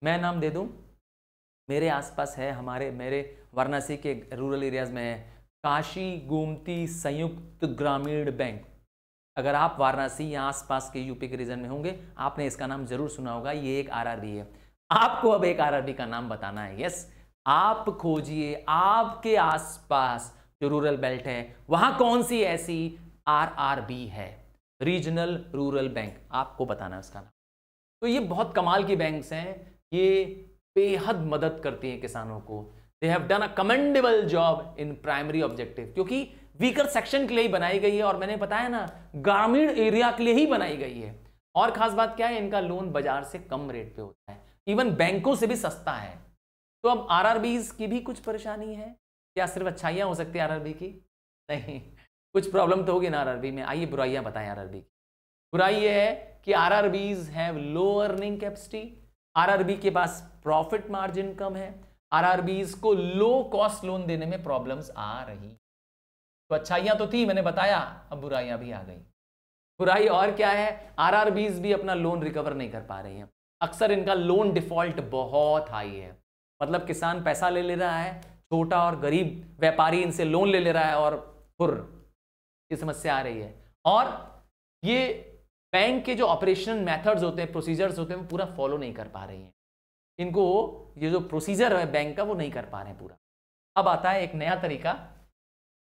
मैं नाम दे दूं, मेरे आसपास है, मेरे वाराणसी के रूरल एरियाज में है काशी गोमती संयुक्त ग्रामीण बैंक। अगर आप वाराणसी या आसपास के यूपी के रीजन में होंगे, आपने इसका नाम जरूर सुना होगा, ये एक RRB है। आपको अब एक RRB का नाम बताना है। यस, आप खोजिए आपके आसपास जो रूरल बेल्ट है वहां कौन सी ऐसी RRB है, रीजनल रूरल बैंक, आपको बताना है उसका नाम। तो ये बहुत कमाल की बैंक्स हैं, ये बेहद मदद करती हैं किसानों को। They have done a commendable job in primary objective, क्योंकि वीकर सेक्शन के लिए ही बनाई गई है, और मैंने बताया ना, ग्रामीण एरिया के लिए ही बनाई गई है। और खास बात क्या है, इनका लोन बाजार से कम रेट पे होता है, इवन बैंकों से भी सस्ता है। तो अब RRBs की भी कुछ परेशानी है क्या? सिर्फ अच्छाइयाँ हो सकती है RRB की? नहीं, कुछ प्रॉब्लम तो होगी ना RRB में। आइए बुराइयाँ बताएं RRB की। बुराई ये है कि RRBs have low earning capacity, RRB के पास प्रॉफिट मार्जिन कम है, RRBs को लो कॉस्ट लोन देने में प्रॉब्लम्स आ रही। तो अच्छाइयाँ तो थी, मैंने बताया, अब बुराइयाँ भी आ गई। बुराई और क्या है, RRBs भी अपना लोन रिकवर नहीं कर पा रही हैं। अक्सर इनका लोन डिफॉल्ट बहुत हाई है, मतलब किसान पैसा ले रहा है, छोटा और गरीब व्यापारी इनसे लोन ले रहा है और ये समस्या आ रही है। और ये बैंक के जो ऑपरेशन मेथड्स होते हैं, प्रोसीजर्स होते हैं, वो पूरा फॉलो नहीं कर पा रही हैं। इनको ये जो प्रोसीजर है बैंक का वो नहीं कर पा रहे हैं पूरा। अब आता है एक नया तरीका,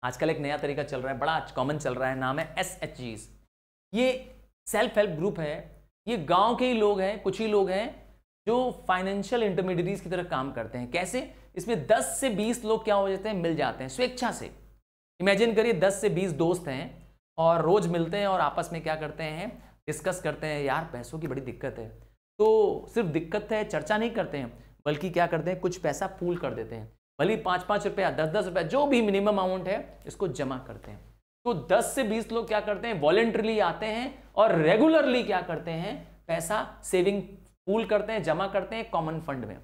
आजकल एक नया तरीका चल रहा है, बड़ा कॉमन चल रहा है, नाम है SHGs। ये सेल्फ हेल्प ग्रुप है, ये गांव के ही लोग हैं, कुछ ही लोग हैं जो फाइनेंशियल इंटरमीडिएरीज की तरह काम करते हैं। कैसे? इसमें 10 से 20 लोग क्या हो जाते हैं, मिल जाते हैं स्वेच्छा से। इमेजिन करिए 10 से 20 दोस्त हैं और रोज मिलते हैं और आपस में क्या करते हैं, डिस्कस करते हैं, यार पैसों की बड़ी दिक्कत है। तो सिर्फ दिक्कत है चर्चा नहीं करते हैं, बल्कि क्या करते हैं, कुछ पैसा पूल कर देते हैं, भले 5-5 रुपया, 10-10 रुपया, जो भी मिनिमम अमाउंट है इसको जमा करते हैं। तो 10 से 20 लोग क्या करते हैं, वॉलेंटरली आते हैं और रेगुलरली क्या करते हैं, पैसा सेविंग पूल करते हैं, जमा करते हैं कॉमन फंड में।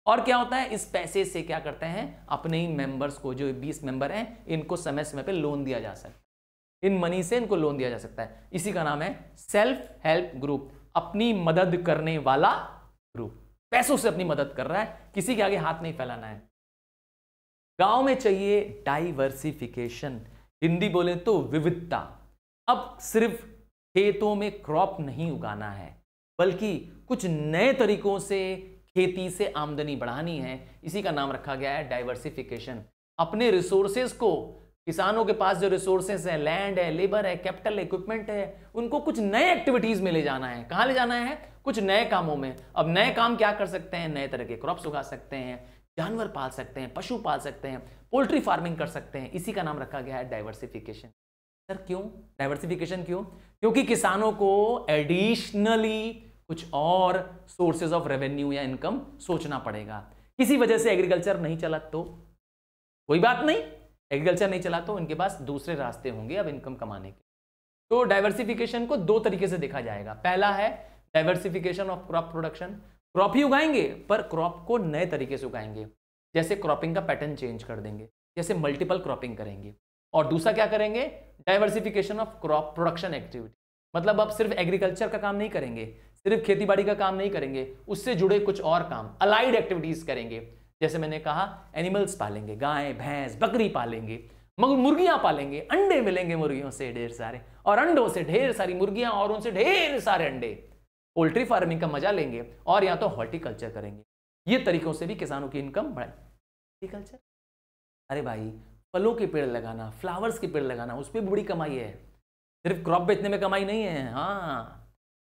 और क्या होता है, इस पैसे से क्या करते हैं, अपने ही मेंबर्स को, जो 20 मेंबर हैं, इनको समय समय पे लोन दिया जा सकता है, इन मनी से इनको लोन दिया जा सकता है। इसी का नाम है सेल्फ हेल्प ग्रुप, अपनी मदद करने वाला ग्रुप। पैसों से अपनी मदद कर रहा है, किसी के आगे हाथ नहीं फैलाना है। गांव में चाहिए डाइवर्सिफिकेशन, हिंदी बोले तो विविधता। अब सिर्फ खेतों में क्रॉप नहीं उगाना है, बल्कि कुछ नए तरीकों से खेती से आमदनी बढ़ानी है। इसी का नाम रखा गया है डाइवर्सिफिकेशन। अपने रिसोर्सेज को, किसानों के पास जो रिसोर्सेज है, लैंड है, लेबर है, कैपिटल, इक्विपमेंट है, उनको कुछ नए एक्टिविटीज में ले जाना है। कहां ले जाना है? कुछ नए कामों में। अब नए काम क्या कर सकते हैं? नए तरह के क्रॉप्स उगा सकते हैं, जानवर पाल सकते हैं, पशु पाल सकते हैं, पोल्ट्री फार्मिंग कर सकते हैं। इसी का नाम रखा गया है डाइवर्सिफिकेशन। सर क्यों डाइवर्सिफिकेशन? क्यों? क्योंकि किसानों को एडिशनली कुछ और सोर्सेज ऑफ रेवेन्यू या इनकम सोचना पड़ेगा। किसी वजह से एग्रीकल्चर नहीं चला तो कोई बात नहीं, एग्रीकल्चर नहीं चला तो उनके पास दूसरे रास्ते होंगे अब इनकम कमाने के। तो डाइवर्सिफिकेशन को दो तरीके से देखा जाएगा। पहला है diversification of crop production. Crop ही उगाएंगे पर क्रॉप को नए तरीके से उगाएंगे, जैसे क्रॉपिंग का पैटर्न चेंज कर देंगे, जैसे मल्टीपल क्रॉपिंग करेंगे। और दूसरा क्या करेंगे? Diversification of crop production activity. मतलब अब सिर्फ एग्रीकल्चर का काम नहीं करेंगे, सिर्फ खेतीबाड़ी का काम नहीं करेंगे, उससे जुड़े कुछ और काम, अलाइड एक्टिविटीज करेंगे। जैसे मैंने कहा, एनिमल्स पालेंगे, गाय, भैंस, बकरी पालेंगे, मुर्गियां पालेंगे, अंडे मिलेंगे मुर्गियों से ढेर सारे, और अंडों से ढेर सारी मुर्गियां, और उनसे ढेर सारे अंडे। पोल्ट्री फार्मिंग का मजा लेंगे, और या तो हॉर्टिकल्चर करेंगे। ये तरीकों से भी किसानों की इनकम बढ़े। हॉर्टिकल्चर, अरे भाई, फलों के पेड़ लगाना, फ्लावर्स के पेड़ लगाना, उस पर बड़ी कमाई है। सिर्फ क्रॉप बेचने में कमाई नहीं है। हाँ,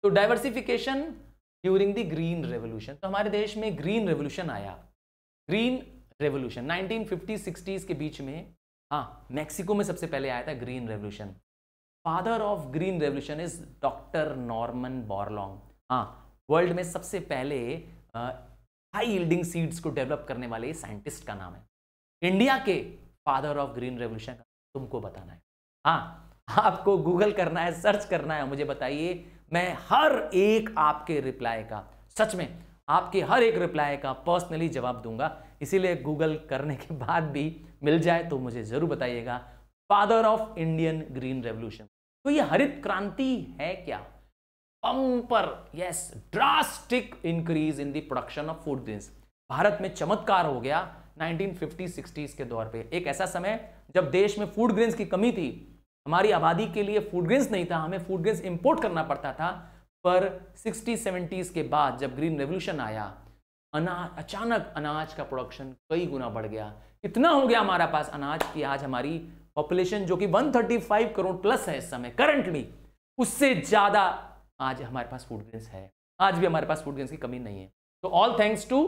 तो diversification during the green revolution. तो हमारे देश में ग्रीन रेवोल्यूशन आया। ग्रीन रेवोल्यूशन 1950-60s के बीच में, हाँ, मैक्सिको में सबसे पहले आया था green revolution. Father of green revolution is doctor Norman Borlaug. हाँ, वर्ल्ड में सबसे पहले हाई यील्डिंग सीड्स को डेवलप करने वाले साइंटिस्ट का नाम है। इंडिया के फादर ऑफ ग्रीन रेवोल्यूशन तुमको बताना है। हाँ, आपको गूगल करना है, सर्च करना है, मुझे बताइए। मैं हर एक आपके रिप्लाई का, सच में आपके हर एक रिप्लाई का पर्सनली जवाब दूंगा। इसीलिए गूगल करने के बाद भी मिल जाए तो मुझे जरूर बताइएगा। Father of Indian green revolution. तो ये हरित क्रांति है क्या? Bumper, yes, drastic increase in the production of food grains. Bharat में चमत्कार हो गया 1950-60s के दौर पे। एक ऐसा समय जब देश में फूड ग्रेन्स की कमी थी, हमारी आबादी के लिए फूड ग्रेन्स नहीं था, हमें फूड ग्रेन्स इंपोर्ट करना पड़ता था। पर 60-70s के बाद जब ग्रीन रेवोल्यूशन आया, अचानक अनाज का प्रोडक्शन कई गुना बढ़ गया। इतना हो गया हमारा पास अनाज की आज हमारी पॉपुलेशन, जो कि 135 करोड़ प्लस है इस समय करंटली, उससे ज्यादा आज हमारे पास फूड ग्रेन्स है। आज भी हमारे पास फूड ग्रेन्स की कमी नहीं है। तो ऑल थैंक्स टू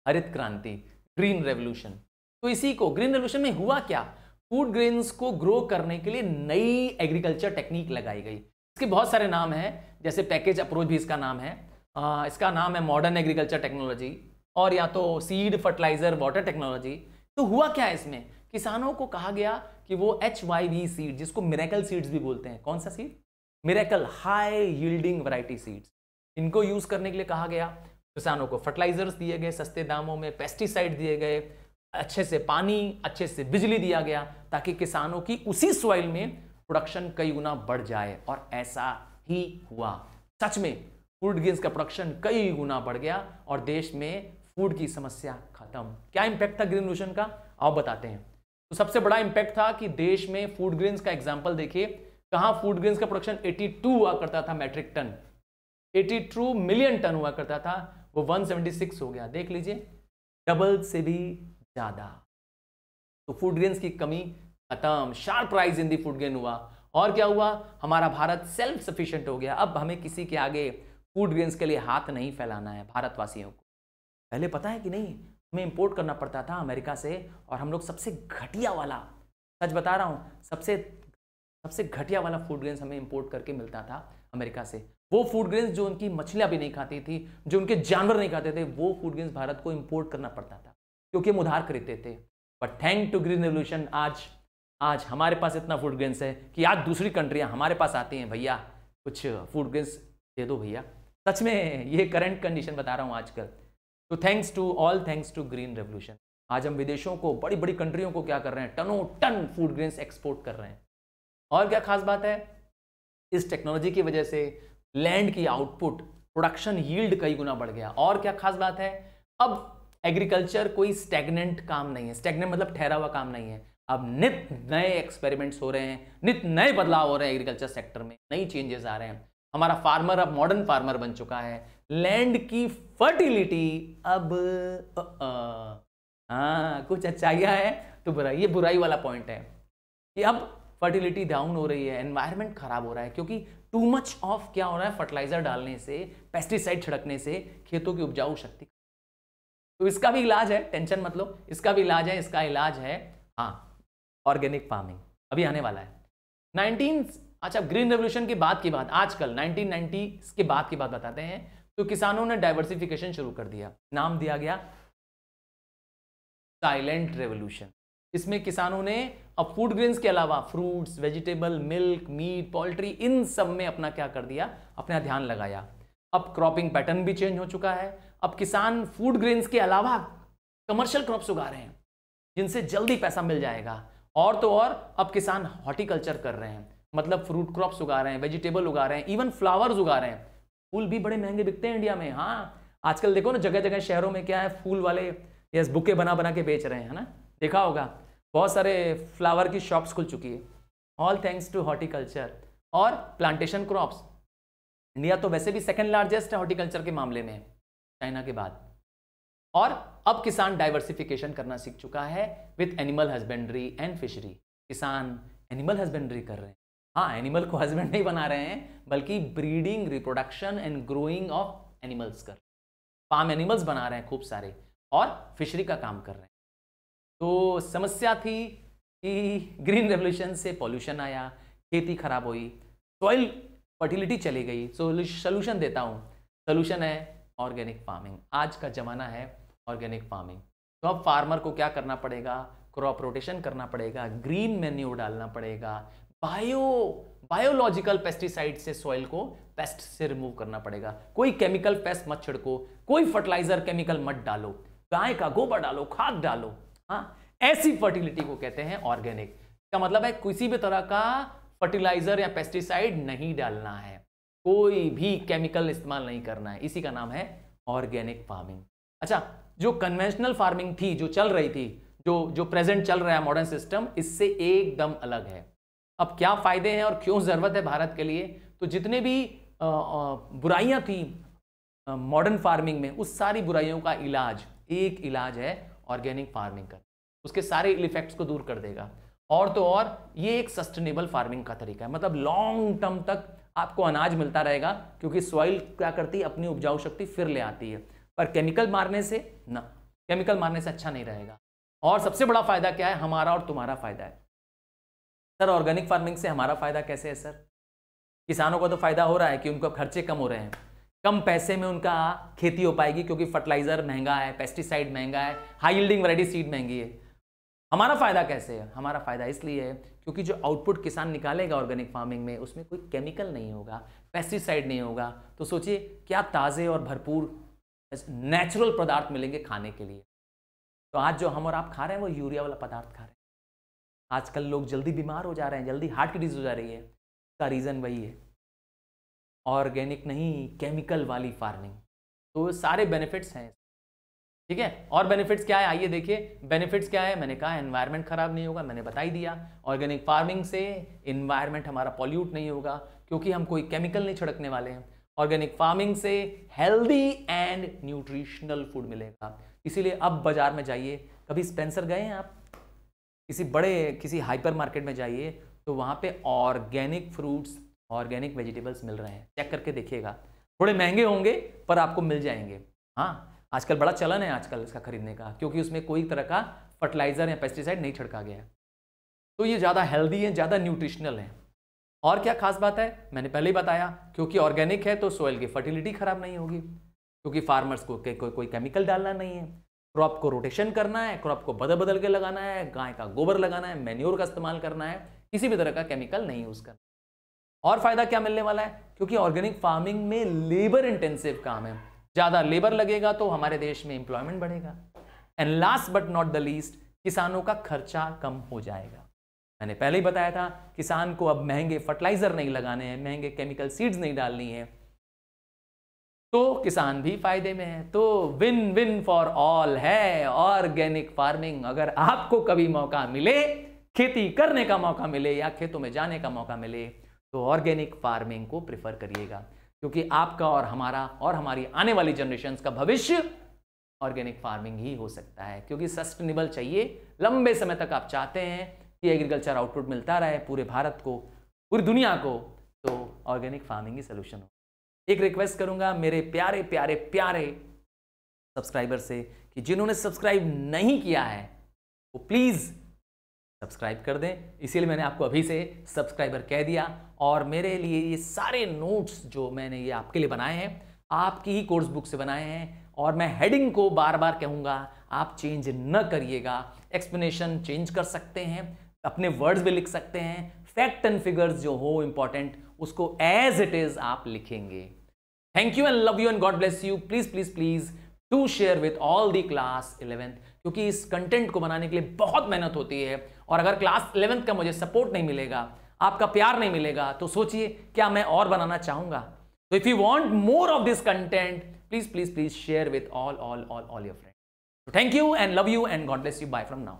हरित क्रांति, ग्रीन रेवोल्यूशन। तो इसी को ग्रीन रेवोल्यूशन में हुआ क्या? फूड ग्रेन्स को ग्रो करने के लिए नई एग्रीकल्चर टेक्निक लगाई गई। इसके बहुत सारे नाम हैं, जैसे पैकेज अप्रोच भी इसका नाम है। इसका नाम है मॉडर्न एग्रीकल्चर टेक्नोलॉजी, और या तो सीड, फर्टिलाइजर, वाटर टेक्नोलॉजी। तो हुआ क्या इसमें? किसानों को कहा गया कि वो HYV सीड, जिसको मिरेकल सीड्स भी बोलते हैं। कौन सा seed? Miracle, high yielding variety seeds. इनको यूज करने के लिए कहा गया। किसानों को फर्टिलाइजर्स दिए गए सस्ते दामों में, पेस्टिसाइड दिए गए, अच्छे से पानी, अच्छे से बिजली दिया गया, ताकि किसानों की उसी सॉइल में प्रोडक्शन कई गुना बढ़ जाए। और ऐसा ही हुआ। सच में फूड ग्रेन्स का प्रोडक्शन कई गुना बढ़ गया और देश में फूड की समस्या खत्म। क्या इंपैक्ट था ग्रीन रेवोल्यूशन का? आओ बताते हैं। तो सबसे बड़ा इंपैक्ट था कि देश में फूड ग्रेन्स का एग्जांपल देखिए, कहां फूड ग्रेन्स का प्रोडक्शन 82 हुआ करता था मैट्रिक टन, 82 मिलियन टन हुआ करता था, वो 176 हो गया। देख लीजिए, डबल से भी ज्यादा। तो फूड ग्रेन्स की कमी खत्म, sharp rise in the food grain हुआ। और क्या हुआ? हमारा भारत सेल्फ सफिशिएंट हो गया। अब हमें किसी के आगे फूड ग्रेन्स के लिए हाथ नहीं फैलाना है भारतवासियों को। पहले पता है कि नहीं, हमें इंपोर्ट करना पड़ता था अमेरिका से, और हम लोग सबसे घटिया वाला, सच बता रहा हूं, सबसे घटिया वाला फूड ग्रेन्स हमें इंपोर्ट करके मिलता था अमेरिका से। वो फूड ग्रेन्स जो उनकी मछलियां भी नहीं खाती थी, जो उनके जानवर नहीं खाते थे, वो फूड ग्रेन्स भारत को इंपोर्ट करना पड़ता था, क्योंकि हम उधार खरीदते थे। But thank to green revolution आज हमारे पास इतना फूड ग्रेन्स है कि आज दूसरी कंट्रियां हमारे पास आती हैं, भैया कुछ फूड ग्रेन्स दे दो भैया। सच में ये करंट कंडीशन बता रहा हूं आजकल। तो all thanks to green revolution आज हम विदेशों को, बड़ी बड़ी कंट्रियों को क्या कर रहे हैं, टनों टन फूड ग्रेन्स एक्सपोर्ट कर रहे हैं। और क्या खास बात है, इस टेक्नोलॉजी की वजह से लैंड की आउटपुट, प्रोडक्शन, यील्ड कई गुना बढ़ गया। और क्या खास बात है, अब एग्रीकल्चर कोई स्टैग्नेंट काम नहीं है। स्टैग्नेंट मतलब ठहरा हुआ काम नहीं है। अब नित नए एक्सपेरिमेंट्स हो रहे हैं, नित नए बदलाव हो रहे हैं एग्रीकल्चर सेक्टर में, नई चेंजेस आ रहे हैं। हमारा फार्मर अब मॉडर्न फार्मर बन चुका है। लैंड की फर्टिलिटी अब कुछ अच्छाइयाँ है तो बुराई, ये बुराई वाला पॉइंट है कि अब फर्टिलिटी डाउन हो रही है, एनवायरनमेंट खराब हो रहा है, क्योंकि टू मच ऑफ क्या हो रहा है, फर्टिलाइजर डालने से, पेस्टिसाइड छिड़कने से खेतों की उपजाऊ शक्ति। तो इसका भी इलाज है, टेंशन मत लो, इसका भी इलाज है। इसका इलाज है ऑर्गेनिक फार्मिंग, अभी आने वाला है। अच्छा, ग्रीन रेवोल्यूशन के बाद की बात, आजकल 1990 के बाद की बात बताते हैं। तो किसानों ने डाइवर्सिफिकेशन शुरू कर दिया, नाम दिया गया साइलेंट रेवोल्यूशन। इसमें किसानों ने अब फूड ग्रेन्स के अलावा fruits, vegetable, milk, meat, poultry, इन सब में अपना क्या कर दिया, अपना ध्यान लगाया। अब क्रॉपिंग पैटर्न भी चेंज हो चुका है। अब किसान फूड ग्रेन्स के अलावा कमर्शियल क्रॉप्स उगा रहे हैं जिनसे जल्दी पैसा मिल जाएगा। और तो और अब किसान हॉर्टिकल्चर कर रहे हैं, मतलब फ्रूट क्रॉप्स उगा रहे हैं, वेजिटेबल उगा रहे हैं, इवन फ्लावर्स उगा रहे हैं। फूल भी बड़े महंगे बिकते हैं इंडिया में। आजकल देखो ना, जगह जगह शहरों में क्या है, फूल वाले यस बुके बना बना के बेच रहे हैं, है ना, देखा होगा, बहुत सारे फ्लावर की शॉप्स खुल चुकी है, ऑल थैंक्स टू हॉर्टिकल्चर और प्लांटेशन क्रॉप्स। इंडिया तो वैसे भी सेकंड लार्जेस्ट है हॉर्टिकल्चर के मामले में, चाइना के बाद। और अब किसान डाइवर्सिफिकेशन करना सीख चुका है with animal husbandry and fishery. किसान एनिमल हस्बेंड्री कर रहे हैं, एनिमल को हस्बैंड नहीं बना रहे हैं, बल्कि breeding, reproduction and growing of animals कर, फार्म एनिमल्स बना रहे हैं खूब सारे, और फिशरी का काम कर रहे हैं। तो समस्या थी कि ग्रीन रेवोल्यूशन से पॉल्यूशन आया, खेती खराब हुई, सॉइल फर्टिलिटी चली गई। सोल्यूशन देता हूँ, सोल्यूशन है ऑर्गेनिक फार्मिंग। आज का जमाना है ऑर्गेनिक फार्मिंग। तो अब फार्मर को क्या करना पड़ेगा, क्रॉप रोटेशन करना पड़ेगा, ग्रीन मैन्योर डालना पड़ेगा, बायोलॉजिकल पेस्टिसाइड से सॉइल को पेस्ट से रिमूव करना पड़ेगा। कोई केमिकल पेस्ट मत छिड़को, कोई फर्टिलाइजर केमिकल मत डालो, गाय का गोबर डालो, खाद डालो। ऐसी फर्टिलिटी को कहते हैं ऑर्गेनिक। का मतलब है किसी भी तरह का फर्टिलाइजर या पेस्टिसाइड नहीं डालना है, कोई भी केमिकल इस्तेमाल नहीं करना है, इसी का नाम है ऑर्गेनिक फार्मिंग। अच्छा, जो कन्वेंशनल फार्मिंग थी, जो चल रही थी, जो प्रेजेंट चल रहा है मॉडर्न सिस्टम, इससे एकदम अलग है। अब क्या फायदे हैं और क्यों जरूरत है भारत के लिए, तो जितने भी बुराइयां थी मॉडर्न फार्मिंग में, उस सारी बुराइयों का एक इलाज है ऑर्गेनिक फार्मिंग का। उसके सारे इल इफेक्ट्स को दूर कर देगा। और तो और ये एक सस्टेनेबल फार्मिंग का तरीका है, मतलब लॉन्ग टर्म तक आपको अनाज मिलता रहेगा, क्योंकि सॉइल क्या करती है, अपनी उपजाऊ शक्ति फिर ले आती है। पर केमिकल मारने से अच्छा नहीं रहेगा। और सबसे बड़ा फायदा क्या है, हमारा और तुम्हारा फायदा है। सर ऑर्गेनिक फार्मिंग से हमारा फायदा कैसे है? सर किसानों को तो फायदा हो रहा है कि उनको खर्चे कम हो रहे हैं, कम पैसे में उनका खेती हो पाएगी, क्योंकि फर्टिलाइजर महंगा है, पेस्टिसाइड महंगा है, हाई यील्डिंग वैरायटी सीड महंगी है। हमारा फायदा कैसे है? हमारा फायदा इसलिए है क्योंकि जो आउटपुट किसान निकालेगा ऑर्गेनिक फार्मिंग में, उसमें कोई केमिकल नहीं होगा, पेस्टिसाइड नहीं होगा। तो सोचिए क्या ताज़े और भरपूर नेचुरल पदार्थ मिलेंगे खाने के लिए। तो आज जो हम और आप खा रहे हैं वो यूरिया वाला पदार्थ खा रहे हैं। आजकल लोग जल्दी बीमार हो जा रहे हैं, जल्दी हार्ट की डिजीज हो जा रही है, इसका रीज़न वही है, ऑर्गेनिक नहीं, केमिकल वाली फार्मिंग। तो सारे बेनिफिट्स हैं, ठीक है। और बेनिफिट्स क्या है, आइए देखिए बेनिफिट्स क्या है। मैंने कहा एनवायरनमेंट खराब नहीं होगा, मैंने बता ही दिया। ऑर्गेनिक फार्मिंग से एनवायरनमेंट हमारा पॉल्यूट नहीं होगा, क्योंकि हम कोई केमिकल नहीं छिड़कने वाले हैं। ऑर्गेनिक फार्मिंग से हेल्दी एंड न्यूट्रिशनल फूड मिलेगा। इसीलिए अब बाजार में जाइए, कभी स्पेंसर गए हैं आप, किसी हाइपर मार्केट में जाइए, तो वहाँ पे ऑर्गेनिक फ्रूट्स, ऑर्गेनिक वेजिटेबल्स मिल रहे हैं, चेक करके देखिएगा। थोड़े महंगे होंगे पर आपको मिल जाएंगे। आजकल बड़ा चलन है आजकल इसका खरीदने का, क्योंकि उसमें कोई तरह का फर्टिलाइजर या पेस्टिसाइड नहीं छिड़का गया है। तो ये ज़्यादा हेल्दी है, ज़्यादा न्यूट्रिशनल है। और क्या खास बात है, मैंने पहले ही बताया, क्योंकि ऑर्गेनिक है तो सॉइल की फर्टिलिटी खराब नहीं होगी, क्योंकि फार्मर्स को कोई केमिकल डालना नहीं है। क्रॉप को रोटेशन करना है, क्रॉप को बदल बदल के लगाना है, गाय का गोबर लगाना है, मैन्योर का इस्तेमाल करना है, किसी भी तरह का केमिकल नहीं यूज करना। और फायदा क्या मिलने वाला है, क्योंकि ऑर्गेनिक फार्मिंग में लेबर इंटेंसिव काम है, ज़्यादा लेबर लगेगा तो हमारे देश में एम्प्लॉयमेंट बढ़ेगा। And last but not the least, किसानों का खर्चा कम हो जाएगा। मैंने पहले ही बताया था, किसान को अब महंगे फर्टिलाइजर नहीं लगाने हैं, महंगे केमिकल सीड्स नहीं डालनी है, तो किसान भी फायदे में है। तो विन विन फॉर ऑल है ऑर्गेनिक फार्मिंग। अगर आपको कभी मौका मिले खेती करने का मौका मिले या खेतों में जाने का मौका मिले तो ऑर्गेनिक फार्मिंग को प्रिफर करिएगा, क्योंकि आपका और हमारा और हमारी आने वाली जनरेशन्स का भविष्य ऑर्गेनिक फार्मिंग ही हो सकता है। क्योंकि सस्टेनेबल चाहिए, लंबे समय तक आप चाहते हैं कि एग्रीकल्चर आउटपुट मिलता रहे पूरे भारत को, पूरी दुनिया को, तो ऑर्गेनिक फार्मिंग ही सोल्यूशन हो। एक रिक्वेस्ट करूंगा मेरे प्यारे प्यारे प्यारे सब्सक्राइबर से कि जिन्होंने सब्सक्राइब नहीं किया है वो प्लीज सब्सक्राइब कर दें। इसीलिए मैंने आपको अभी से सब्सक्राइबर कह दिया। और मेरे लिए ये सारे नोट्स जो मैंने ये आपके लिए बनाए हैं, आपकी ही कोर्स बुक से बनाए हैं, और मैं हेडिंग को बार बार कहूंगा आप चेंज न करिएगा। एक्सप्लेनेशन चेंज कर सकते हैं, अपने वर्ड्स भी लिख सकते हैं, फैक्ट एंड फिगर्स जो हो इंपॉर्टेंट उसको एज इट इज आप लिखेंगे। Thank you and love you and God bless you. Please please please to share with all the class 11th, क्योंकि इस कंटेंट को बनाने के लिए बहुत मेहनत होती है। और अगर क्लास 11th का मुझे सपोर्ट नहीं मिलेगा, आपका प्यार नहीं मिलेगा, तो सोचिए क्या मैं और बनाना चाहूंगा। तो if you want more of this content, please please please share with all your friends. So thank you and love you and God bless you. Bye from now.